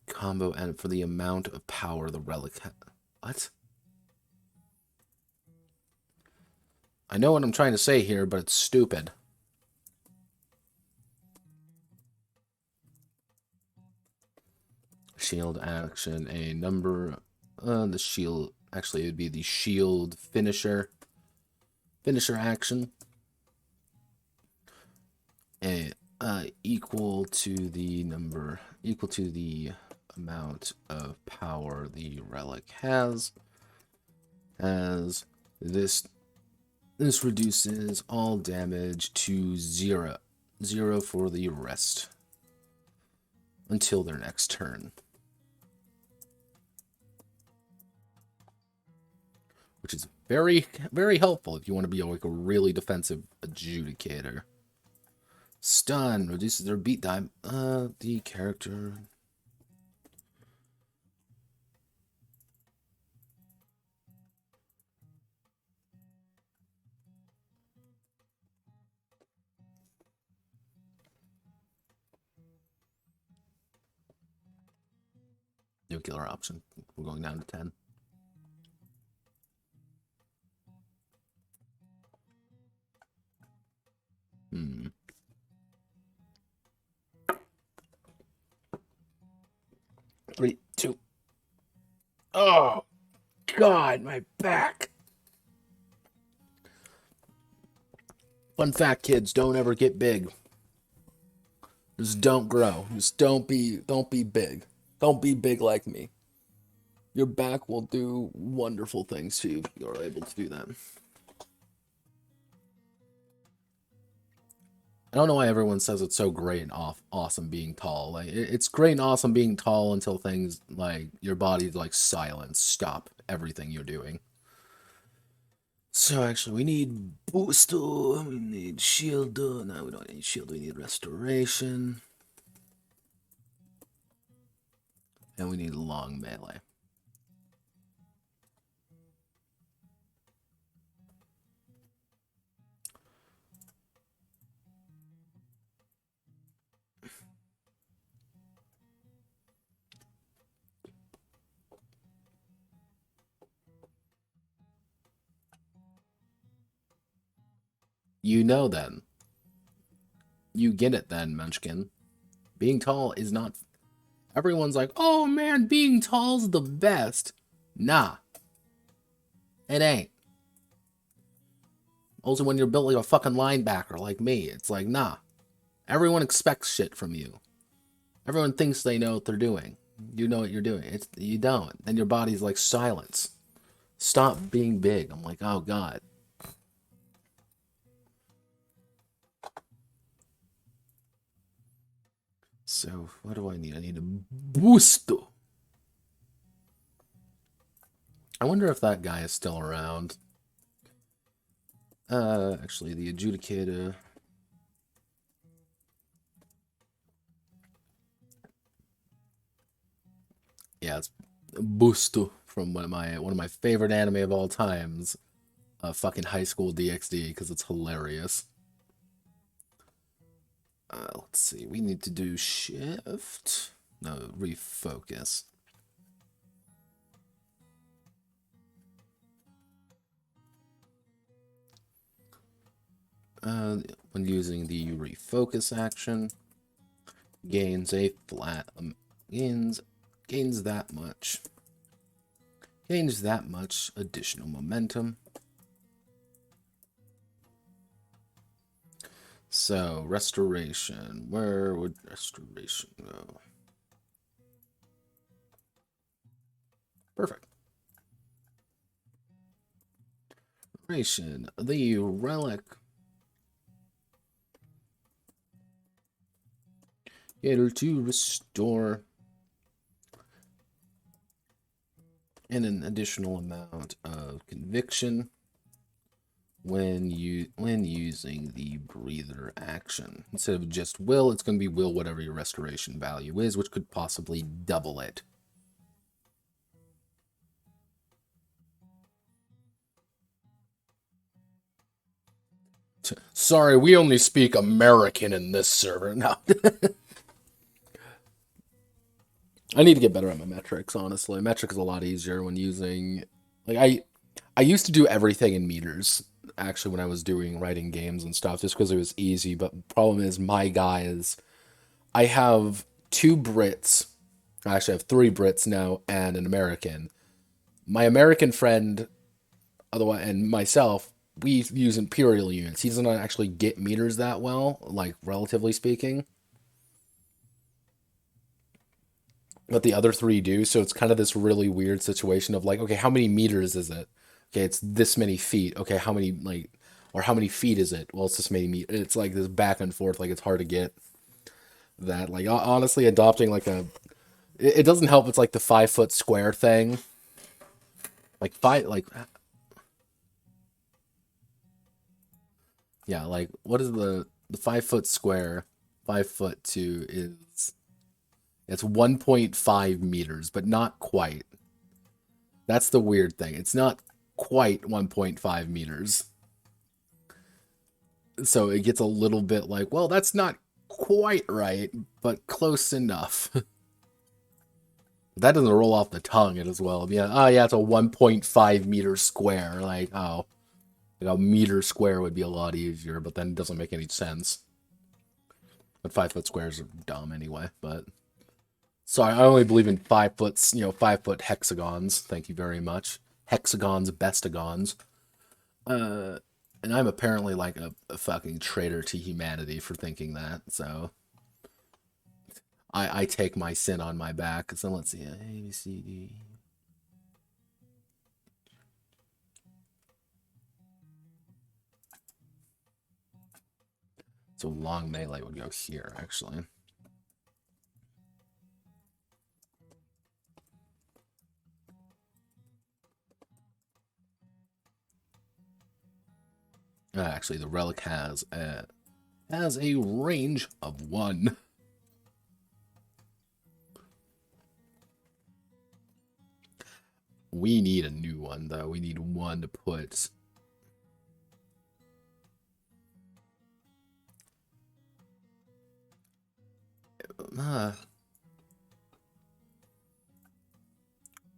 Speaker 1: Combo ender for the amount of power the relic has. What? I know what I'm trying to say here, but it's stupid. Shield action, a number. The shield. Actually, it would be the shield finisher. Finisher action. Equal to the number. Equal to the amount of power the relic has. As this. This reduces all damage to 0. 0 for the rest. Until their next turn. Which is very, very helpful if you want to be like a really defensive adjudicator. Stun reduces their beat die. The character... Nuclear option. We're going down to 10. Three, 2. Oh, God, my back. Fun fact, kids, don't ever get big. Just don't grow. Just don't be big. Don't be big like me. Your back will do wonderful things to you if you're able to do that. I don't know why everyone says it's so great and awesome being tall. Like it's great and awesome being tall until things like your body's like silence, stop everything you're doing. So actually, we need booster, we need shield. No, we don't need shield. We need restoration, and we need long melee. You know then. You get it then, Munchkin. Being tall is not... Everyone's like, oh man, being tall's the best. Nah. It ain't. Also, when you're built like a fucking linebacker like me, it's like, nah. Everyone expects shit from you. Everyone thinks they know what they're doing. You know what you're doing. You don't. Then your body's like, silence. Stop being big. I'm like, oh god. So, what do I need? I need a booster. I wonder if that guy is still around. Actually, the Adjudicator. Yeah, it's Booster from one of my favorite anime of all times, fucking High School DxD, because it's hilarious. Let's see, we need to do shift. No, refocus. When using the refocus action, gains a flat gains that much. Gains that much additional momentum. So, restoration. Where would restoration go? Perfect. Restoration. The relic. Able to restore an additional amount of conviction when using the breather action. Instead of just will, it's going to be will whatever your restoration value is, which could possibly double it. Sorry, we only speak American in this server. No. I need to get better at my metrics, honestly. Metric is a lot easier when using... Like, I used to do everything in meters, actually, when I was writing games and stuff, just because it was easy, but the problem is, my guys... I have 2 Brits. Actually, I have 3 Brits now, and an American. My American friend, otherwise, and myself, we use imperial units. He doesn't actually get meters that well, like, relatively speaking. But the other 3 do, so it's kind of this really weird situation of like, okay, how many meters is it? Okay, it's this many feet. Okay, how many, like, or how many feet is it? Well, it's this many meters. It's like this back and forth, like, it's hard to get that. Like, honestly, adopting, like, it doesn't help, it's like the 5-foot square thing. Like, yeah, like, what is the 5-foot square? 5 foot 2 is... It's 1.5 meters, but not quite. That's the weird thing. It's not quite 1.5 meters. So it gets a little bit like, well, that's not quite right, but close enough. That doesn't roll off the tongue as well. Yeah, oh yeah, it's a 1.5 meter square. Like, oh, like a meter square would be a lot easier, but then it doesn't make any sense. But 5-foot squares are dumb anyway, but... Sorry, I only believe in 5-foot, 5-foot hexagons. Thank you very much. Hexagons, bestagons. And I'm apparently like a fucking traitor to humanity for thinking that, so... I take my sin on my back. So let's see. A, B, C, D. So long melee would go here, actually. Actually, the relic has a range of 1. We need a new one, though. We need one to put...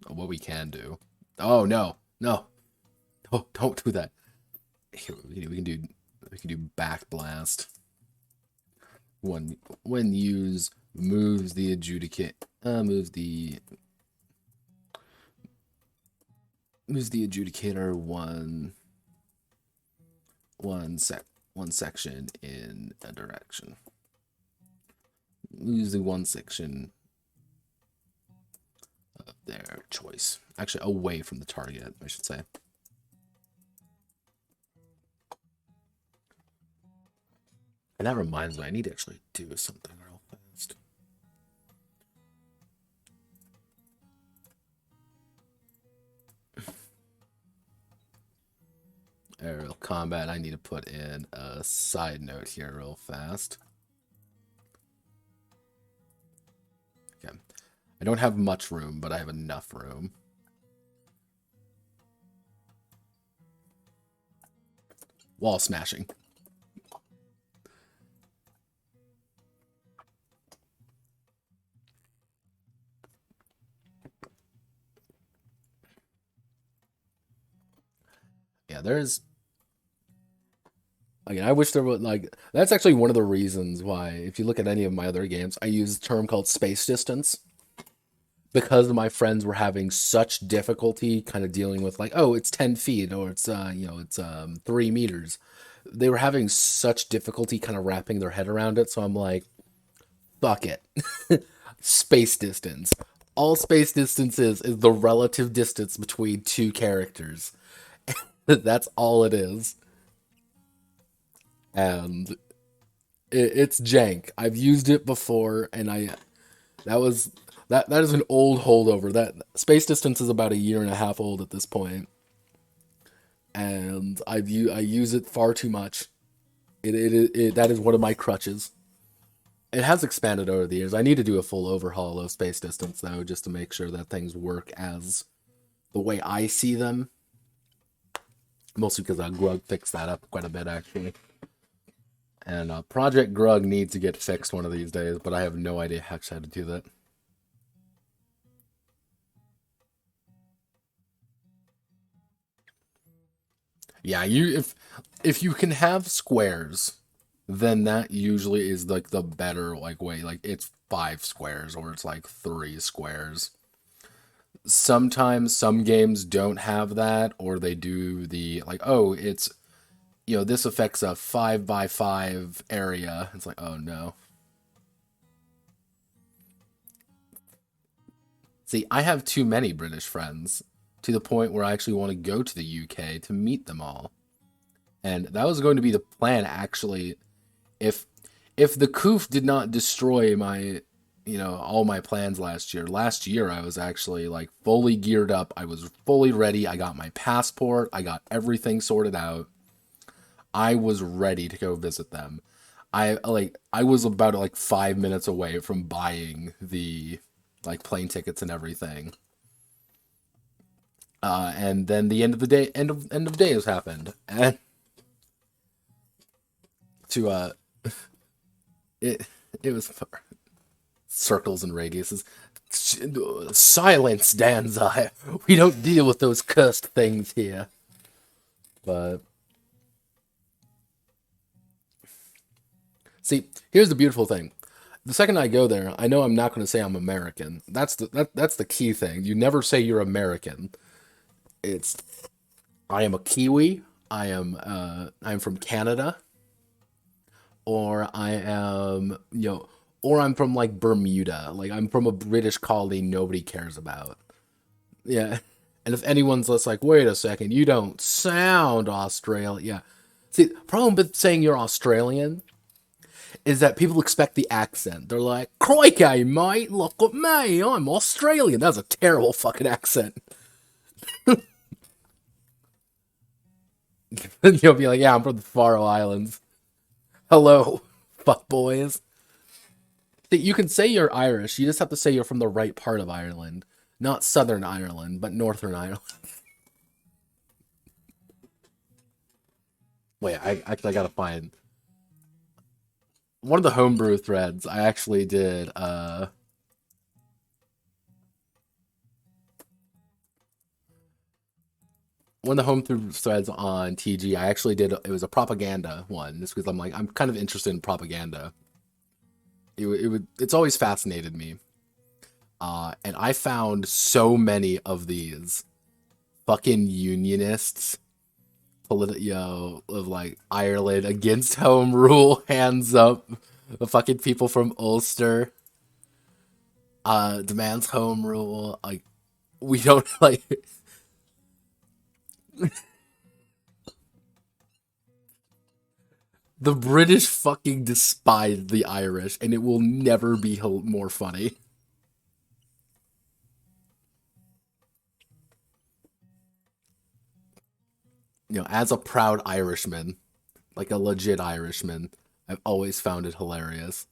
Speaker 1: what we can do. Oh, no. No. Oh, don't do that. Here, we can do back blast. When used, moves the adjudicator one section in a direction. Moves the one section of their choice. Actually, away from the target, I should say. And that reminds me, I need to actually do something real fast. Aerial combat, I need to put in a side note here real fast. Okay. I don't have much room, but I have enough room. Wall smashing. Yeah, there's... Again, I wish there was, like... That's actually one of the reasons why, if you look at any of my other games, I use a term called space distance. Because my friends were having such difficulty kind of dealing with, like, oh, it's 10 feet, or it's, it's 3 meters. They were having such difficulty kind of wrapping their head around it, so I'm like, fuck it. Space distance. All space distance is the relative distance between two characters. That's all it is. And it's jank. I've used it before, and that is an old holdover. That space distance is about 1.5 years old at this point, and I use it far too much. That is one of my crutches. It has expanded over the years. I need to do a full overhaul of space distance though, just to make sure that things work as the way I see them. Mostly because Grug fixed that up quite a bit actually. And Project Grug needs to get fixed one of these days, but I have no idea how to do that. Yeah, if you can have squares, then that usually is like the better like way. Like it's 5 squares or it's like 3 squares. Sometimes some games don't have that, or they do the like, oh, it's this affects a 5x5 area. It's like, oh no. See, I have too many British friends to the point where I actually want to go to the UK to meet them all. And that was going to be the plan actually if the Coof did not destroy my all my plans last year. Last year I was actually like fully geared up. I was fully ready. I got my passport. I got everything sorted out. I was ready to go visit them. I was about like 5 minutes away from buying the like plane tickets and everything. And then the end of days happened. And to it was circles and radiuses. Silence, Danzai. We don't deal with those cursed things here. But see, here's the beautiful thing. The second I go there, I know I'm not going to say I'm American. That's the key thing. You never say you're American. It's I am a Kiwi. I'm from Canada. Or I am, Or I'm from like Bermuda. Like I'm from a British colony nobody cares about. Yeah. And if anyone's just like, wait a second, you don't sound Australian. Yeah. See, the problem with saying you're Australian is that people expect the accent. They're like, crikey, mate, look at me, I'm Australian. That's a terrible fucking accent. And you'll be like, yeah, I'm from the Faroe Islands. Hello, fuck boys. See, you can say you're Irish, you just have to say you're from the right part of Ireland. Not Southern Ireland, but Northern Ireland. Wait, I gotta find one of the homebrew threads. I actually did one of the homebrew threads on TG. I actually did it was a propaganda one. Just because I'm like I'm kind of interested in propaganda. It's always fascinated me. And I found so many of these fucking unionists, of like Ireland against home rule, hands up, the fucking people from Ulster, demands home rule. Like we don't like the British fucking despise the Irish, and it will never be more funny. You know, as a proud Irishman, like a legit Irishman, I've always found it hilarious.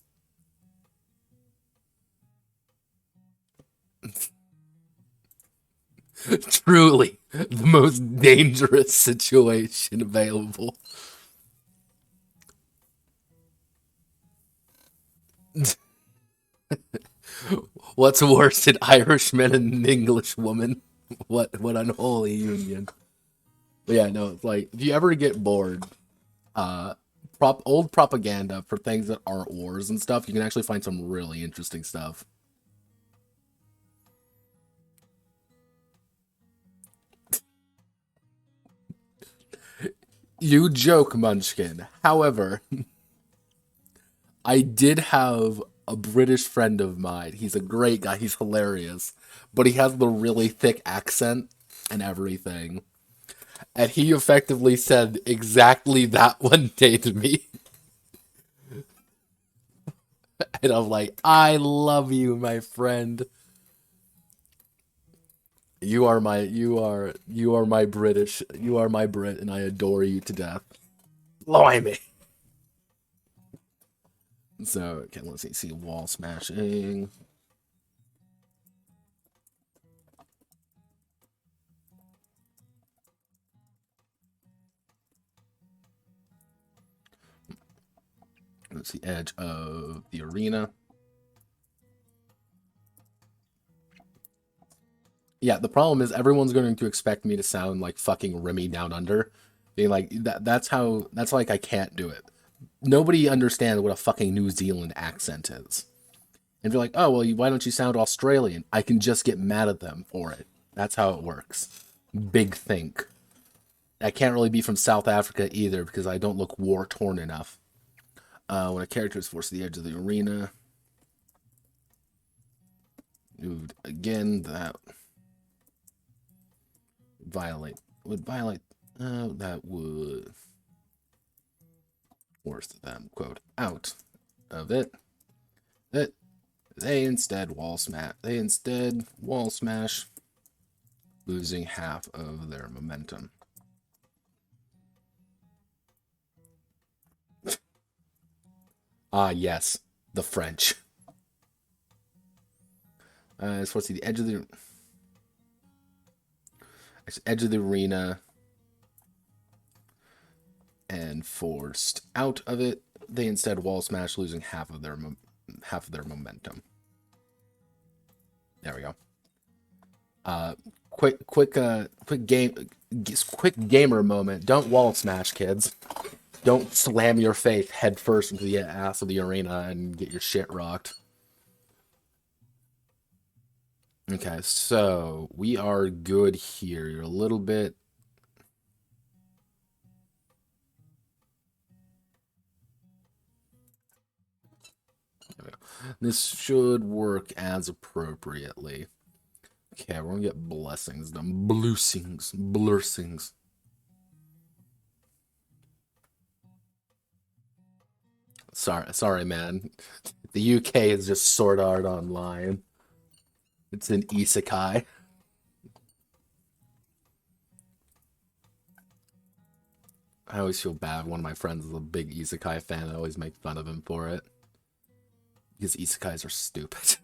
Speaker 1: Truly, the most dangerous situation available. What's worse, an Irishman and an English woman? What unholy union? But yeah, no, it's like if you ever get bored, old propaganda for things that aren't wars and stuff, you can actually find some really interesting stuff. You joke, Munchkin. However, I did have a British friend of mine. He's a great guy. He's hilarious, but he has the really thick accent and everything. And he effectively said exactly that one day to me. And I'm like, I love you, my friend. You are my British. You are my Brit, and I adore you to death. Blimey. So, okay, let's see wall smashing. That's the edge of the arena. Yeah, the problem is everyone's going to expect me to sound like fucking Remy Down Under. Being like that's like I can't do it. Nobody understands what a fucking New Zealand accent is. And you're like, oh well, why don't you sound Australian? I can just get mad at them for it. That's how it works. Big think. I can't really be from South Africa either because I don't look war torn enough. When a character is forced to the edge of the arena, again that would violate that would force them quote out of it. That they instead wall smash, losing half of their momentum. Ah, yes, the French. It's supposed to be the edge of the arena, and forced out of it. They instead wall smash, losing half of their momentum. There we go. Quick gamer moment. Don't wall smash, kids. Don't slam your face head first into the ass of the arena and get your shit rocked. Okay, so we are good here. You're a little bit. This should work as appropriately. Okay, we're gonna get blessings done. Blessings. Sorry, man. The UK is just Sword Art Online. It's an isekai. I always feel bad. One of my friends is a big isekai fan. I always make fun of him for it. Because isekais are stupid.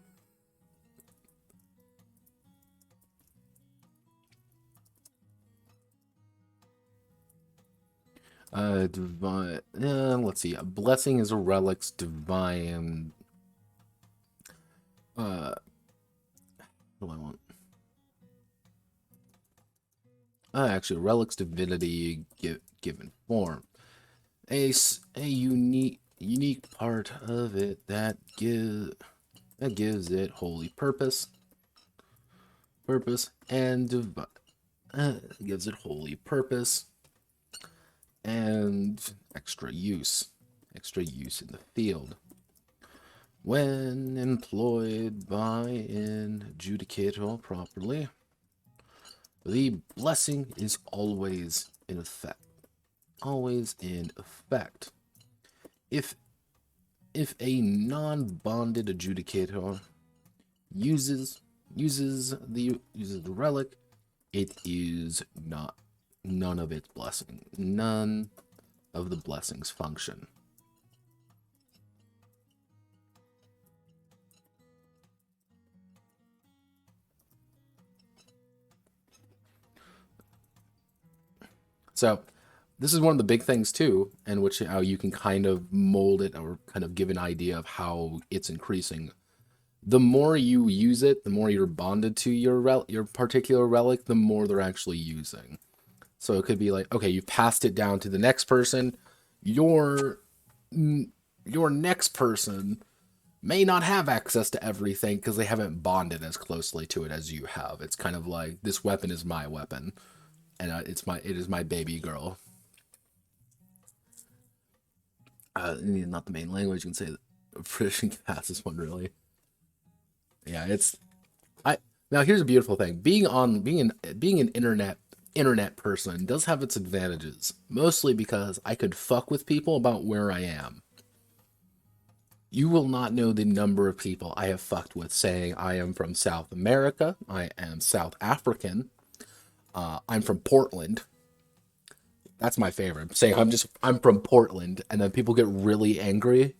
Speaker 1: Divine. Let's see. A blessing is a relic's divine. What do I want? Actually, relic's divinity given form. A unique part of it that gives it holy purpose. And gives it holy purpose and extra use in the field. When employed by an adjudicator properly, the blessing is always in effect. If a non-bonded adjudicator uses the relic, it is none of its blessing. None of the blessings function. So this is one of the big things too, in which how you can kind of mold it or kind of give an idea of how it's increasing. The more you use it, the more you're bonded to your particular relic, the more they're actually using. So it could be like, okay, you've passed it down to the next person. Your next person may not have access to everything because they haven't bonded as closely to it as you have. It's kind of like, this weapon is my weapon, and it is my baby girl. Not the main language. You can say that British can pass this one really. Yeah, it's I. Now here's a beautiful thing. Being an internet person does have its advantages. Mostly because I could fuck with people about where I am. You will not know the number of people I have fucked with saying I am from South America, I am South African, I'm from Portland. That's my favorite. Saying I'm from Portland, and then people get really angry.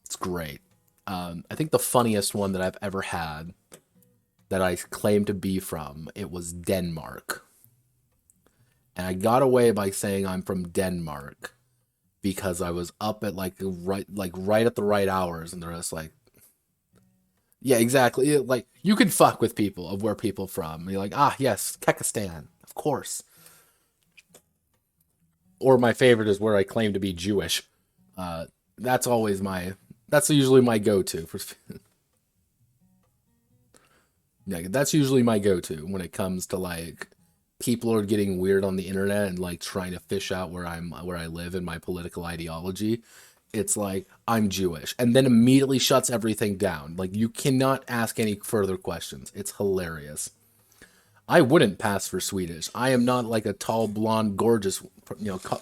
Speaker 1: It's great. I think the funniest one that I've ever had that I claimed to be from, it was Denmark. And I got away by saying I'm from Denmark because I was up at right at the right hours, and they're just like, yeah, exactly. Like, you can fuck with people of where people from. And you're like, ah, yes, Kekistan, of course. Or my favorite is where I claim to be Jewish. Uh, that's always my. That's usually my go-to for. Yeah, that's usually my go-to when it comes to like people are getting weird on the internet and like trying to fish out where I live in my political ideology. It's like, I'm Jewish, and then immediately shuts everything down. Like, you cannot ask any further questions. It's hilarious. I wouldn't pass for Swedish. I am not like a tall, blonde, gorgeous,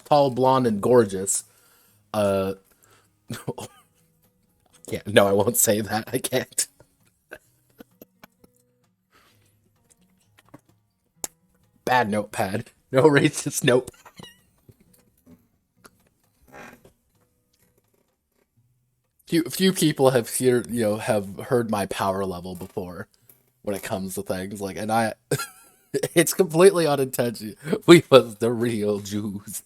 Speaker 1: tall, blonde, and gorgeous. Uh, yeah, no, I won't say that. I can't. Bad notepad. No racist nope. Few people have heard my power level before when it comes to things like, and I, it's completely unintentional. We was the real Jews.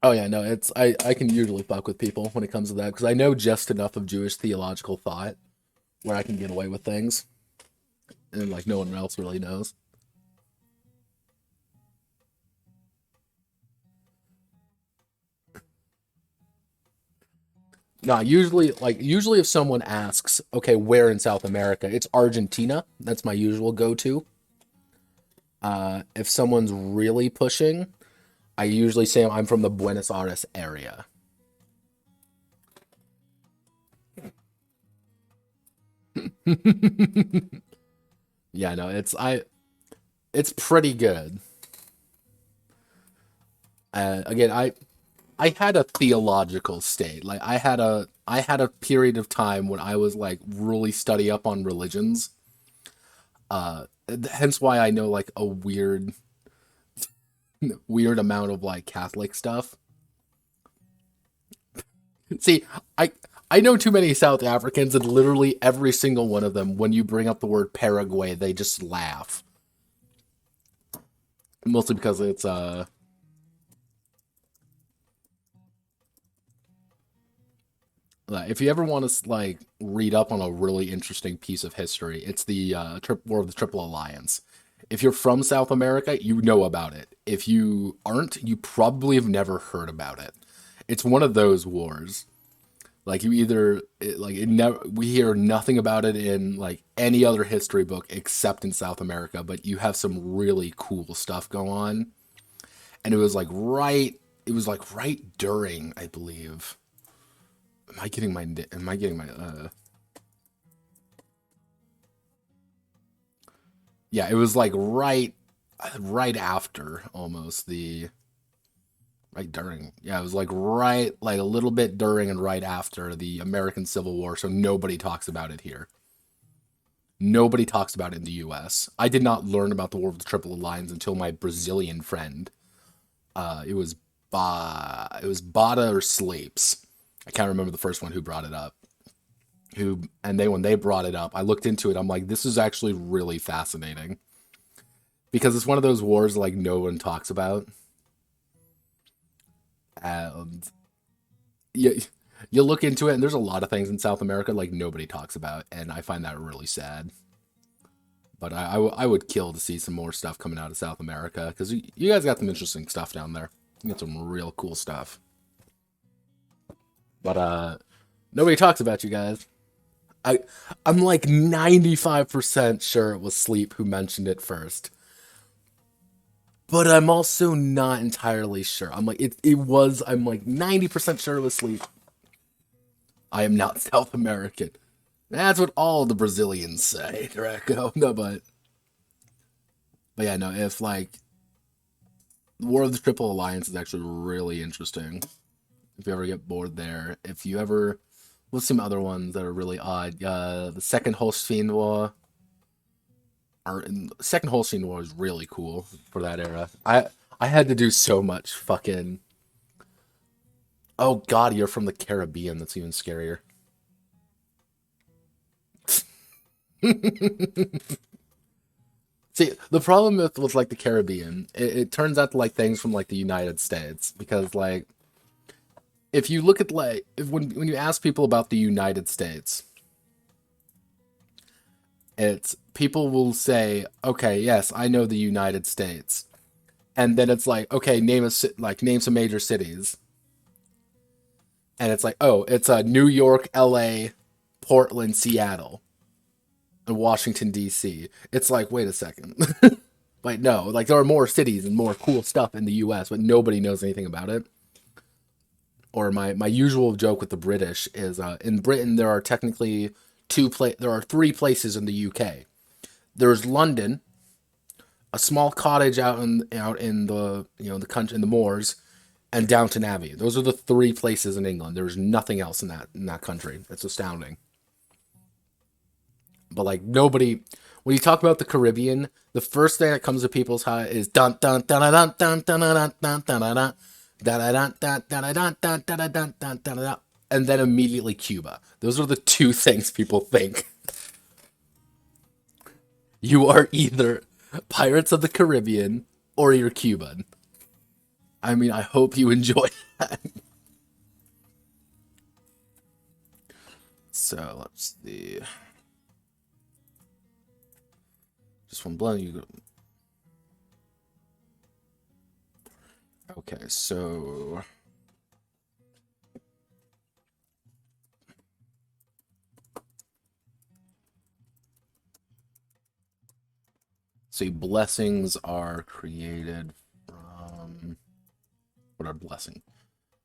Speaker 1: Oh yeah, no, I can usually fuck with people when it comes to that because I know just enough of Jewish theological thought where I can get away with things, and like no one else really knows. No, usually if someone asks, okay, where in South America, it's Argentina. That's my usual go-to. If someone's really pushing, I usually say I'm from the Buenos Aires area. Yeah, no, it's pretty good. Again, I had a theological state. Like I had a period of time when I was like really study up on religions. Hence why I know like a weird amount of like Catholic stuff. See, I I know too many South Africans, and literally every single one of them, when you bring up the word Paraguay, they just laugh. Mostly because it's if you ever want to like read up on a really interesting piece of history, it's the War of the Triple Alliance. If you're from South America, you know about it. If you aren't, you probably have never heard about it. It's one of those wars. Like you either like it never we hear nothing about it in like any other history book except in South America, but you have some really cool stuff go on. And it was like right during, I believe. Am I getting my Yeah, it was like right after almost the right during. Yeah, it was like right like a little bit during and right after the American Civil War, so nobody talks about it here. Nobody talks about it in the US. I did not learn about the War of the Triple Alliance until my Brazilian friend. It was it was Bada or Sleeps. I can't remember the first one who brought it up. Who and they when they brought it up, I looked into it. I'm like, this is actually really fascinating because it's one of those wars like no one talks about, and you you look into it, and there's a lot of things in South America like nobody talks about, and I find that really sad. But I would kill to see some more stuff coming out of South America because you guys got some interesting stuff down there. You got some real cool stuff. But nobody talks about you guys. I I'm like 95% sure it was Sleep who mentioned it first. But I'm also not entirely sure. I'm like it was I'm like 90% sure it was Sleep. I am not South American. That's what all the Brazilians say, Draco. No, but yeah, no, if like War of the Triple Alliance is actually really interesting. If you ever get bored there, if you ever, what's some other ones that are really odd? The Second Holstein War, or Second Holstein War is really cool for that era. I had to do so much fucking. Oh God, you're from the Caribbean. That's even scarier. See, the problem with like the Caribbean, it turns out to like things from like the United States because like if you look at like if when you ask people about the United States, it's people will say, "Okay, yes, I know the United States." And then it's like, "Okay, name some major cities." And it's like, "Oh, it's New York, LA, Portland, Seattle, and Washington D.C." It's like, "Wait a second." Wait, no, like there are more cities and more cool stuff in the US, but nobody knows anything about it. Or my usual joke with the British is in Britain there are technically there are three places in the UK. There's London, a small cottage out in the the country in the moors, and Downton Abbey. Those are the three places in England. There's nothing else in that country. It's astounding. But like nobody, when you talk about the Caribbean, the first thing that comes to people's head is dun dun dun dun dun dun dun dun dun dun dun dun dun dun dun dun dun, and then immediately Cuba. Those are the two things people think. You are either Pirates of the Caribbean or you're Cuban. I mean, I hope you enjoy that. So let's see. Just one blood. You okay? So blessings are created from what are blessings?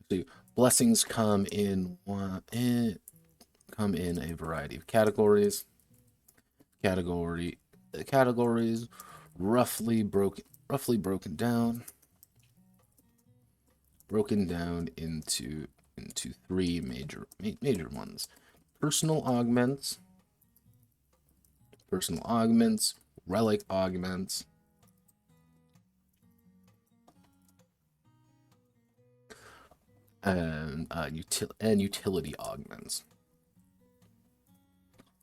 Speaker 1: So blessings come in come in a variety of categories. categories roughly broken down into three major ones: personal augments, relic augments, and utility augments.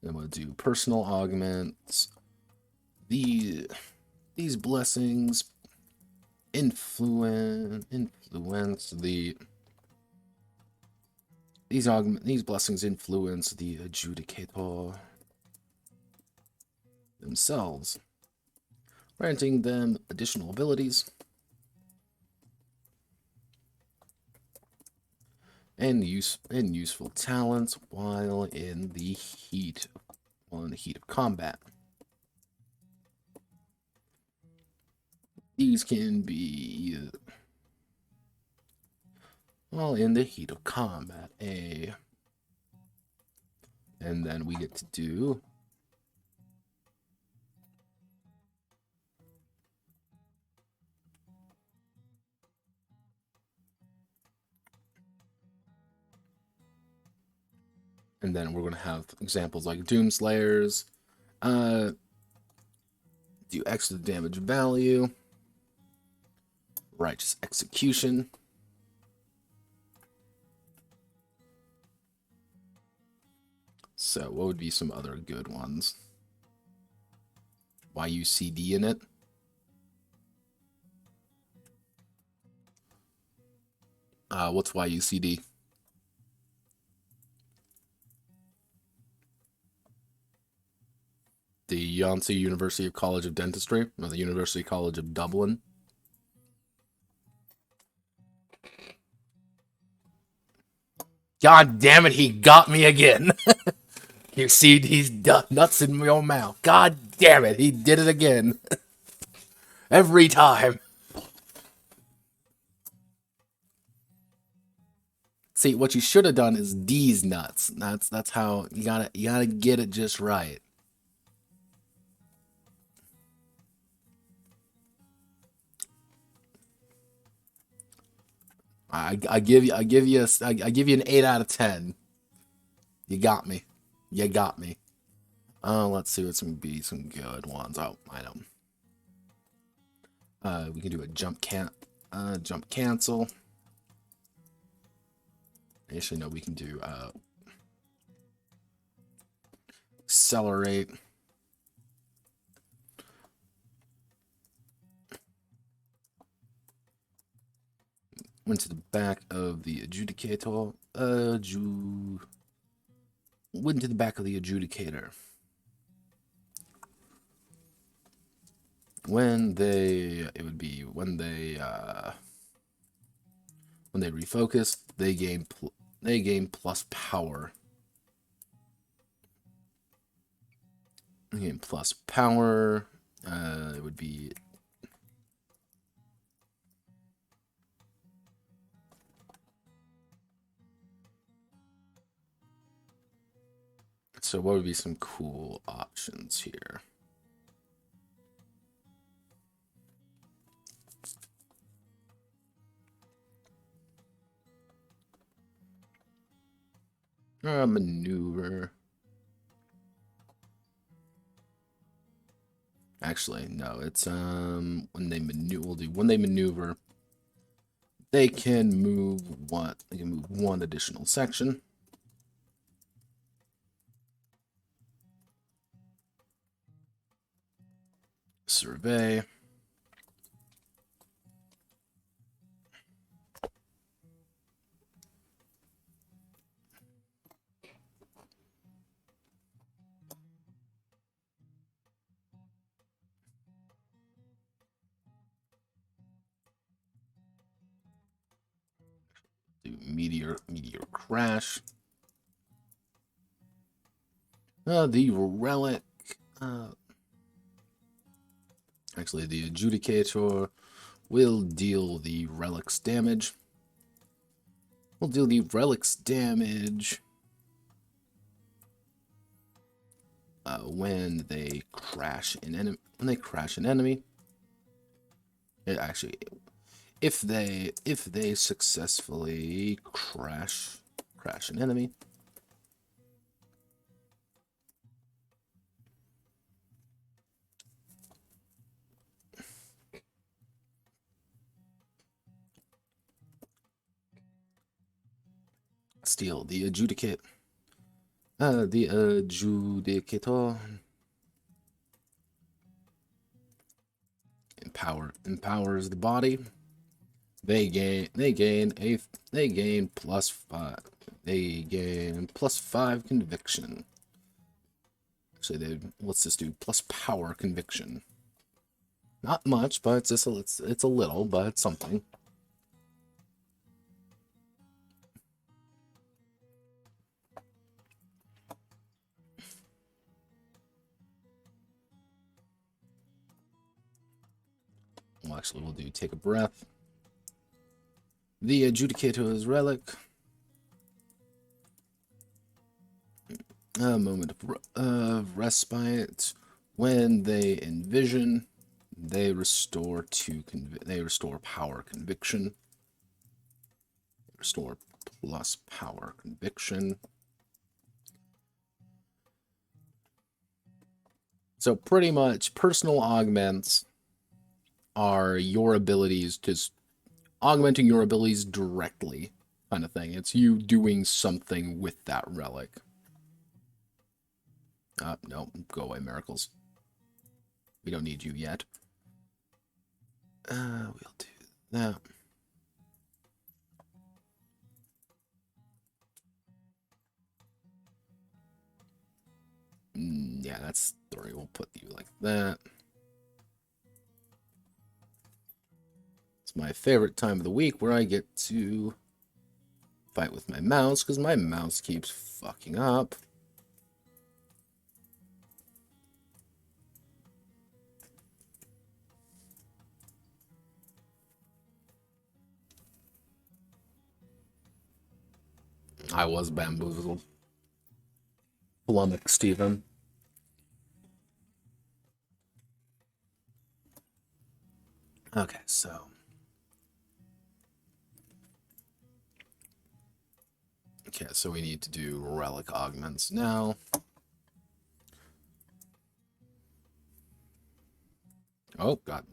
Speaker 1: Then we'll do personal augments. These blessings influence these blessings influence the adjudicator themselves, granting them additional abilities and useful talents while in the heat of combat. These can be while in the heat of combat, and then we get to do and then we're going to have examples like Doomslayers, do extra damage value, righteous execution, so what would be some other good ones? YUCD in it. What's YUCD? The Yonsei University College of Dentistry, or the University College of Dublin. God damn it, he got me again. You see these nuts in your mouth. God damn it, he did it again. Every time. See, what you should have done is these nuts. That's how you gotta get it just right. I give you an 8 out of 10. You got me. You got me. Let's see what's gonna be some good ones. Oh, I know. We can do a jump cancel. Actually, no, we can do accelerate. Went to the back of the adjudicator. Went to the back of the adjudicator. When they refocus, they gain plus power. They gain plus power. It would be so. What would be some cool options here? Maneuver. Actually, no. It's when they maneuver, they can move one additional section. Survey. Do meteor crash. The relic. Actually, the adjudicator will deal the relic's damage. We'll deal the relic's damage when they crash an enemy, it actually, if they successfully crash an enemy, steal the adjudicator empowers the body. They gain +5. They gain +5 conviction. Actually, what's this do? Plus power conviction. Not much, but it's a little, but it's something. Well, actually, we'll do take a breath. The Adjudicator's relic. A moment of respite. When they envision, they restore power conviction. Restore plus power conviction. So pretty much personal augments are your abilities, just augmenting your abilities directly, kind of thing. It's you doing something with that relic. No, go away, miracles. We don't need you yet. We'll do that. Yeah, that's 3. We'll put you like that. It's my favorite time of the week where I get to fight with my mouse, because my mouse keeps fucking up. I was bamboozled. Flummoxed, Steven. Okay, so. Okay, so we need to do relic augments now. Oh, God.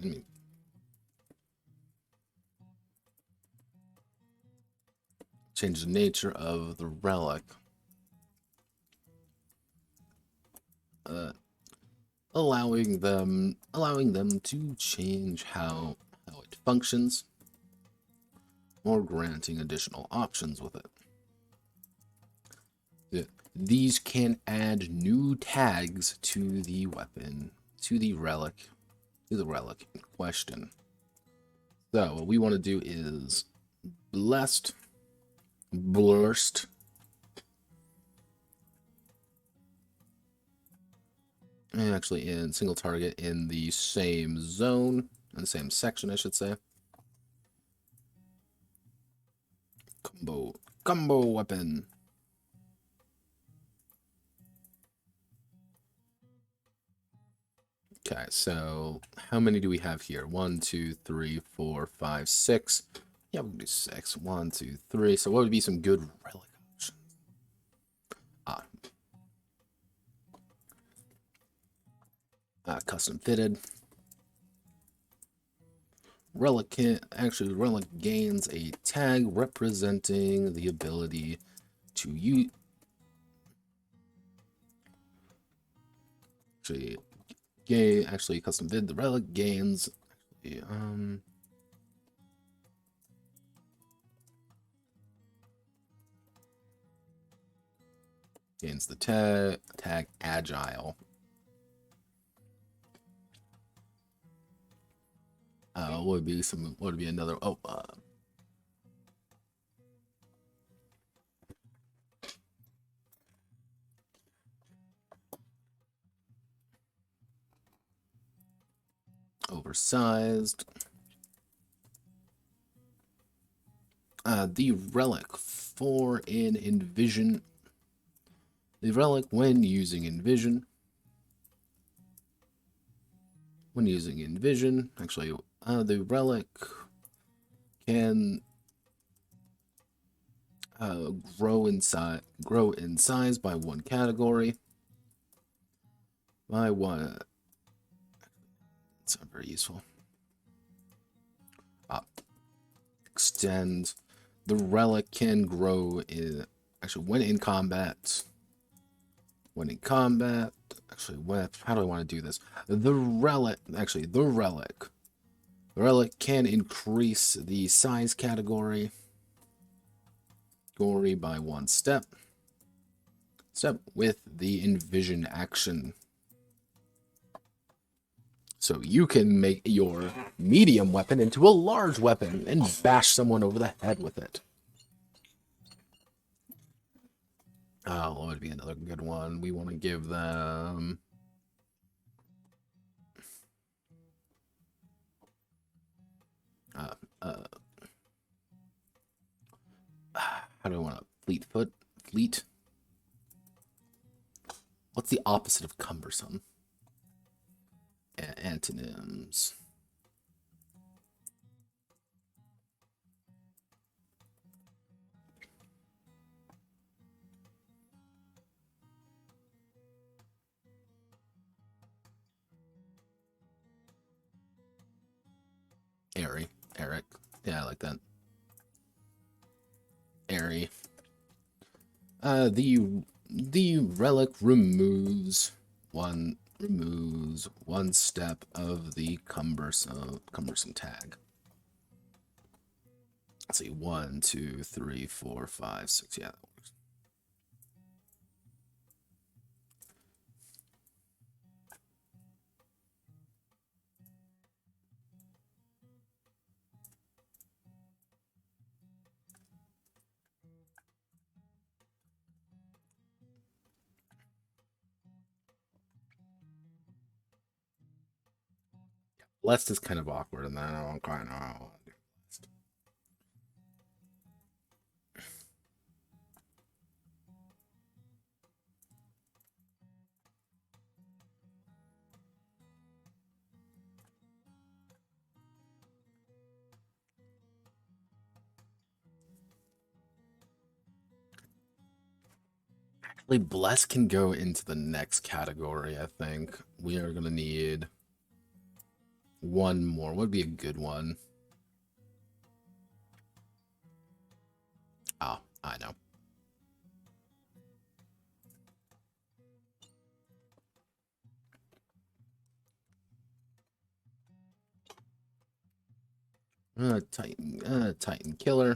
Speaker 1: Change the nature of the relic. Allowing them to change how it functions, or granting additional options with it. These can add new tags to the weapon, to the relic in question. So what we want to do is blessed, burst, and actually in single target in the same zone, in the same section, I should say. Combo weapon. Okay, so how many do we have here? 1, 2, 3, 4, 5, 6. Yeah, we can do 6. 1, 2, 3. So what would be some good relic options? Custom fitted. Relic gains a tag representing the ability to use. Actually, custom vid. The relic gains. Gains the tag agile. What would be another? Oversized. The relic for an envision. The relic when using envision when using Envision, actually, the relic can grow in size by 1 category. By 1. It's not very useful. Extend. The relic can grow in, actually, when in combat. When in combat, actually, how do I want to do this? The relic can increase the size category by 1 step with the Envision action. So you can make your medium weapon into a large weapon and bash someone over the head with it. What would be another good one? We want to give them... how do I want to... Fleet? What's the opposite of cumbersome? Antonyms. Eric. Yeah, I like that. Airy. The relic removes one step of the cumbersome tag. Let's see, 1, 2, 3, 4, 5, 6. Yeah, that works. Blessed is kind of awkward, and then I don't quite know how I want to do Blessed. Actually, Blessed can go into the next category, I think. We are going to need one more. What would be a good one? Oh, I know. Titan Killer.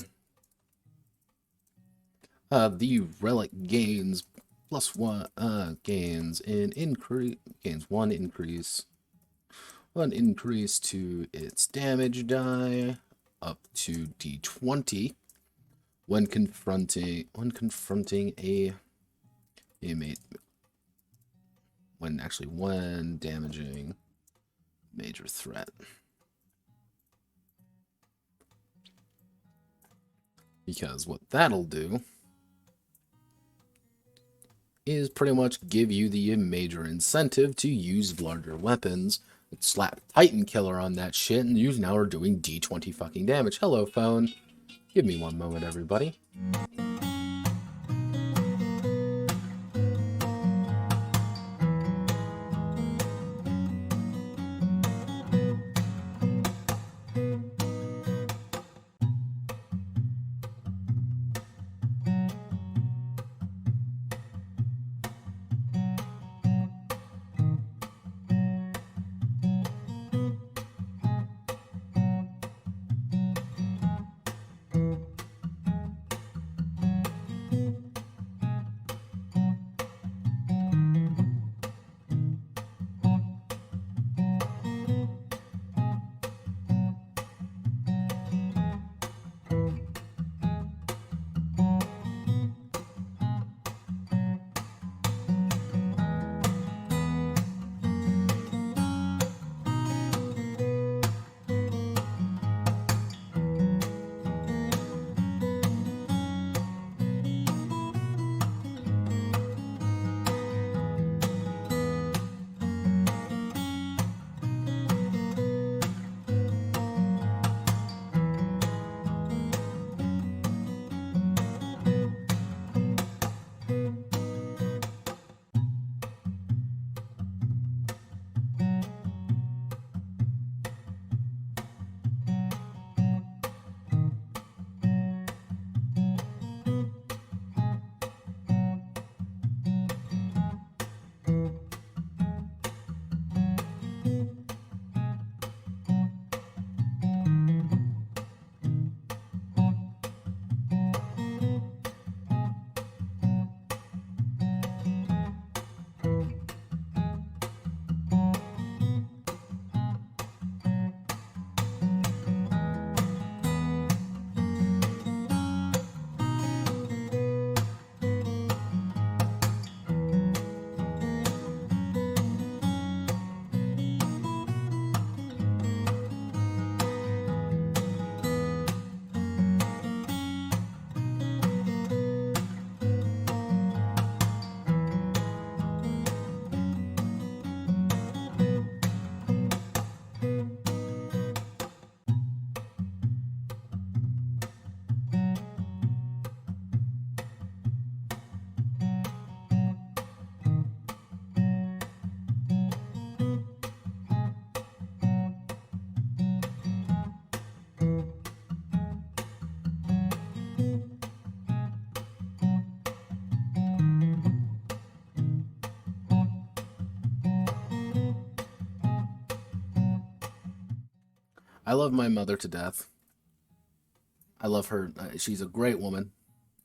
Speaker 1: The relic gains +1, gains 1 increase to its damage die up to D20 when confronting a mate, when damaging major threat. Because what that'll do is pretty much give you the major incentive to use larger weapons. Slap Titan Killer on that shit, and you now are doing D20 fucking damage. Hello, phone. Give me one moment, everybody. I love my mother to death. I love her. She's a great woman.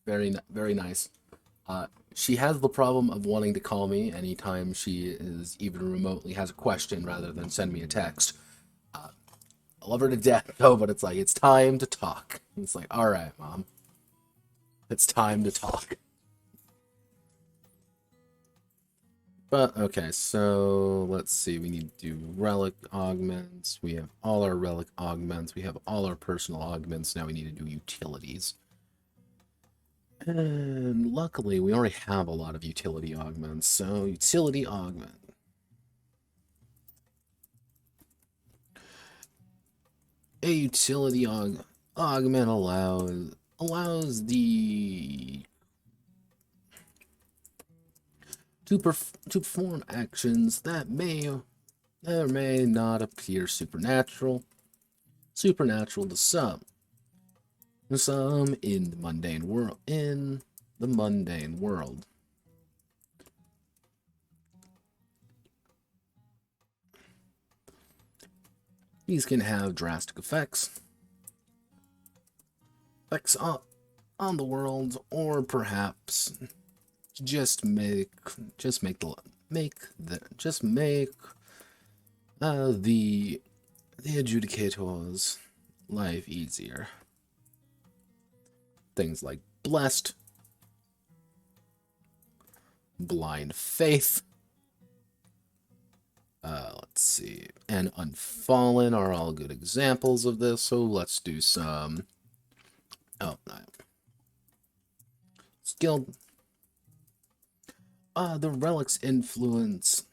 Speaker 1: Very nice. She has the problem of wanting to call me anytime she is even remotely has a question rather than send me a text. I love her to death, though, but it's like, it's time to talk. It's like, all right, Mom. It's time to talk. But, okay, so let's see. We need to do relic augments. We have all our relic augments. We have all our personal augments. Now we need to do utilities. And luckily, we already have a lot of utility augments. So, utility augment. A utility augment allows the to perform actions that may or may not appear supernatural to some in the mundane world. These can have drastic effects on the world, or perhaps just make the adjudicator's life easier. Things like blessed, blind faith, let's see, and unfallen are all good examples of this. So let's do some. Oh, no. Skilled. The relic's influence.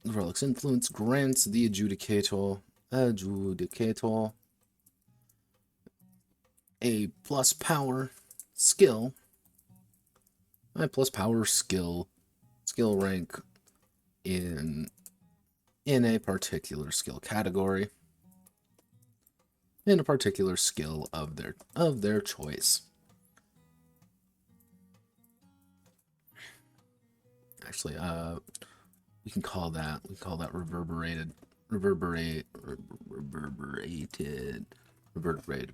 Speaker 1: The relic's influence grants the adjudicator a plus power skill. Plus power skill rank in a particular skill category, in a particular skill of their choice. Actually, we call that reverberated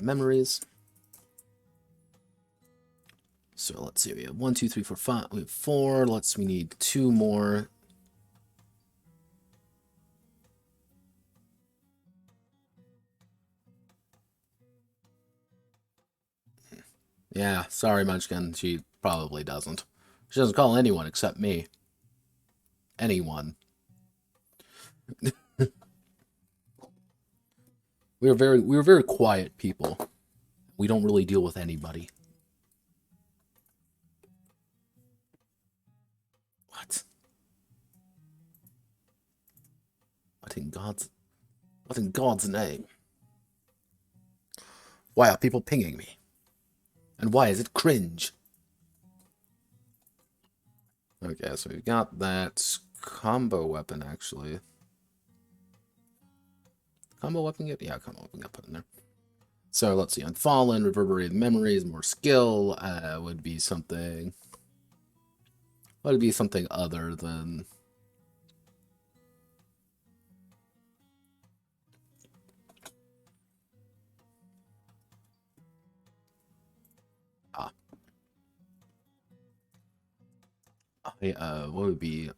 Speaker 1: memories. So let's see, we have 1, 2, 3, 4, 5. We have 4. We need 2 more. Yeah, sorry, Munchkin. She probably doesn't. She doesn't call anyone except me. Anyone. We're very quiet people. We don't really deal with anybody. What? What in God's name? Why are people pinging me? And why is it cringe? Okay, so we've got that combo weapon, actually. Combo weapon get? Yeah, combo weapon got put in there. So let's see, Unfallen, Reverberated Memories, more skill, would be something other than... what would be...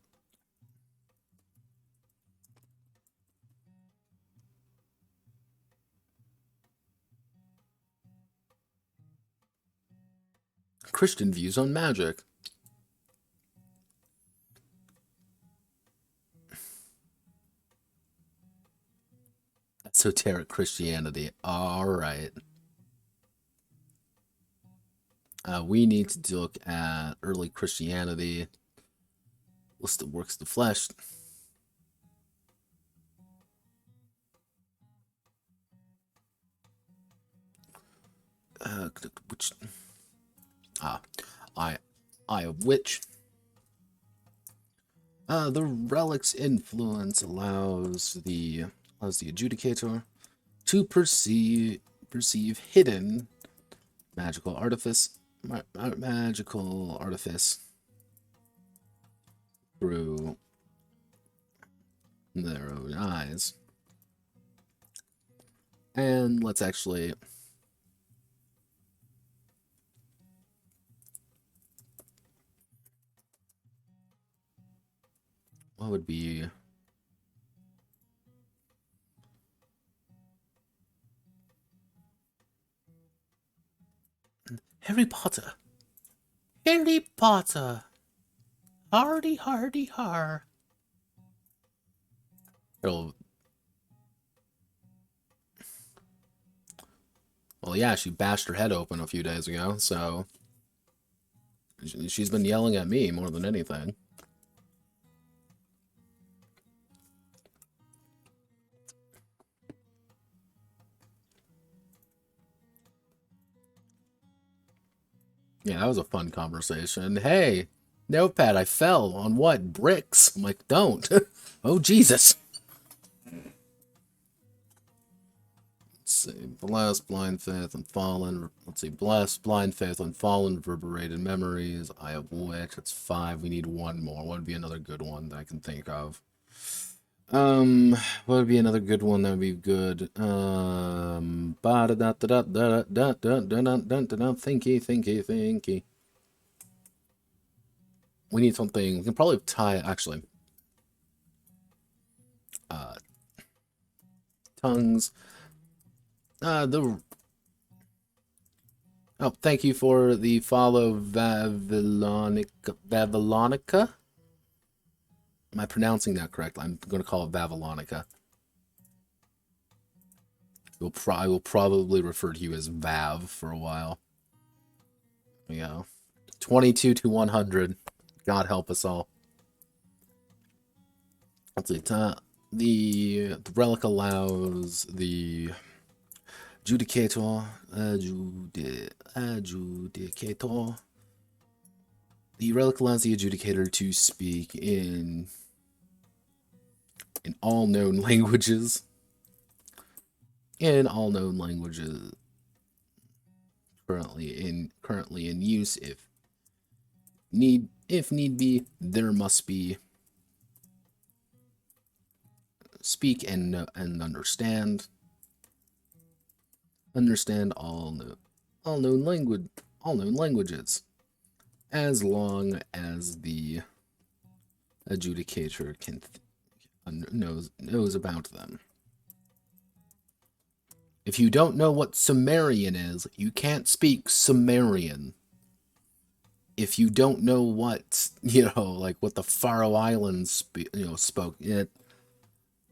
Speaker 1: Christian views on magic. Esoteric Christianity. Alright. We need to look at early Christianity. List of works of the flesh. which eye of Witch. The relic's influence allows the adjudicator to perceive hidden magical artifice through their own eyes. And let's actually what would be Harry Potter. Harry Potter. Hardy, hardy, har. Well, yeah, she bashed her head open a few days ago, so she's been yelling at me more than anything. Yeah, that was a fun conversation. Hey, Notepad, I fell on what? Bricks? I'm like, don't. Oh, Jesus. Let's see. Blessed, blind faith, and fallen. Let's see. Blessed, blind faith, and fallen, reverberated memories. Eye of Witch. That's 5. We need one more. What would be another good one that I can think of? What would be another good one that would be good? Thinky. We need something. We can probably tie, actually. Tongues. Oh, thank you for the follow, Vavilonica. Am I pronouncing that correct? I'm going to call it Vavilonica. I will probably refer to you as Vav for a while. There we go. 22 to 100. God help us all. Let's see. The relic allows the Adjudicator. The relic allows the Adjudicator to speak in all known languages. Currently in use. If need be, there must be. Speak and understand. Understand all known languages, as long as the adjudicator knows about them. If you don't know what Sumerian is, you can't speak Sumerian. If you don't know what, like what the Faroe Islands spoke,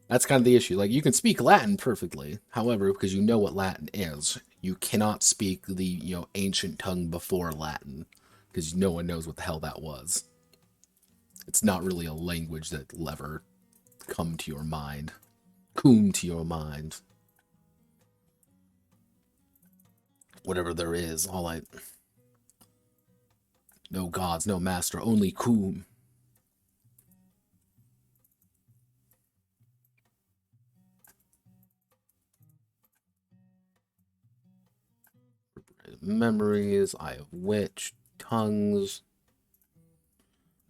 Speaker 1: that's kind of the issue. Like, you can speak Latin perfectly. However, because you know what Latin is, you cannot speak the, ancient tongue before Latin, because no one knows what the hell that was. It's not really a language that will ever come to your mind. Whatever there is, no gods, no master, only Kum. Memories, Eye of Witch, Tongues,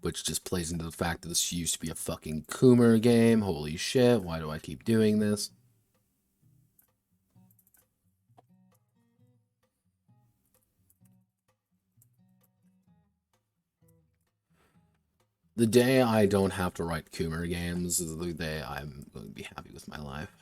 Speaker 1: which just plays into the fact that this used to be a fucking Coomer game. Holy shit, why do I keep doing this? The day I don't have to write Coomer games is the day I'm going to be happy with my life.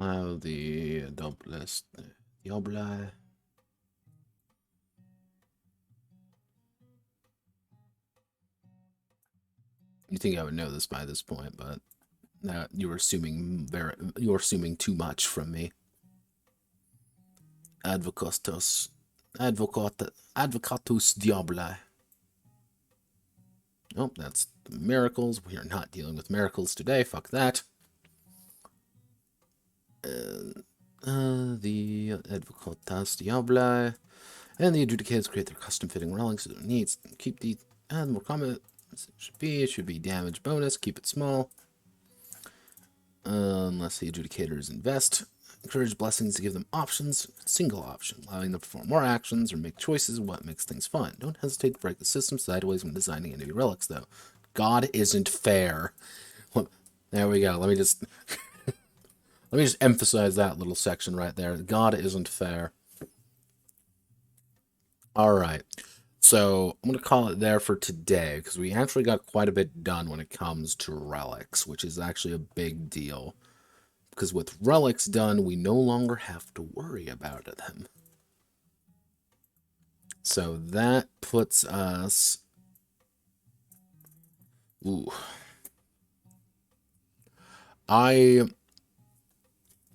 Speaker 1: The doublest diable. You think I would know this by this point, but you're assuming too much from me. Advocatus diaboli. Oh, that's the miracles. We are not dealing with miracles today. Fuck that. The Advocatus diaboli and the Adjudicators create their custom-fitting relics to their needs. Keep the more common it should be damage bonus. Keep it small. Unless the Adjudicators invest. Encourage blessings to give them options. Single option, allowing them to perform more actions or make choices what makes things fun. Don't hesitate to break the system sideways when designing any relics, though. God isn't fair. There we go. Let me just emphasize that little section right there. God isn't fair. All right. So I'm going to call it there for today because we actually got quite a bit done when it comes to relics, which is actually a big deal. Because with relics done, we no longer have to worry about them. So that puts us... Ooh.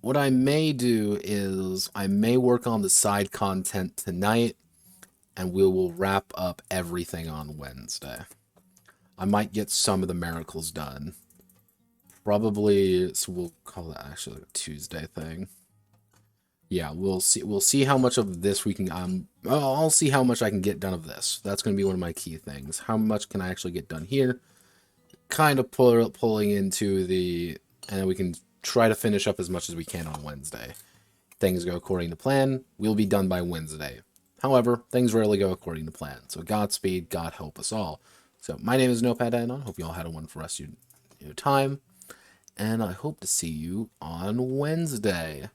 Speaker 1: What I may do is I may work on the side content tonight, and we will wrap up everything on Wednesday. I might get some of the miracles done. Probably, so we'll call that actually like a Tuesday thing. Yeah, we'll see. We'll see how much of this we can. I'll see how much I can get done of this. That's going to be one of my key things. How much can I actually get done here? Kind of pulling into the, and then we can try to finish up as much as we can on Wednesday. Things go according to plan. We'll be done by Wednesday. However, things rarely go according to plan. So Godspeed, God help us all. So my name is Notepad Anon. Hope you all had a wonderful rest of your time. And I hope to see you on Wednesday.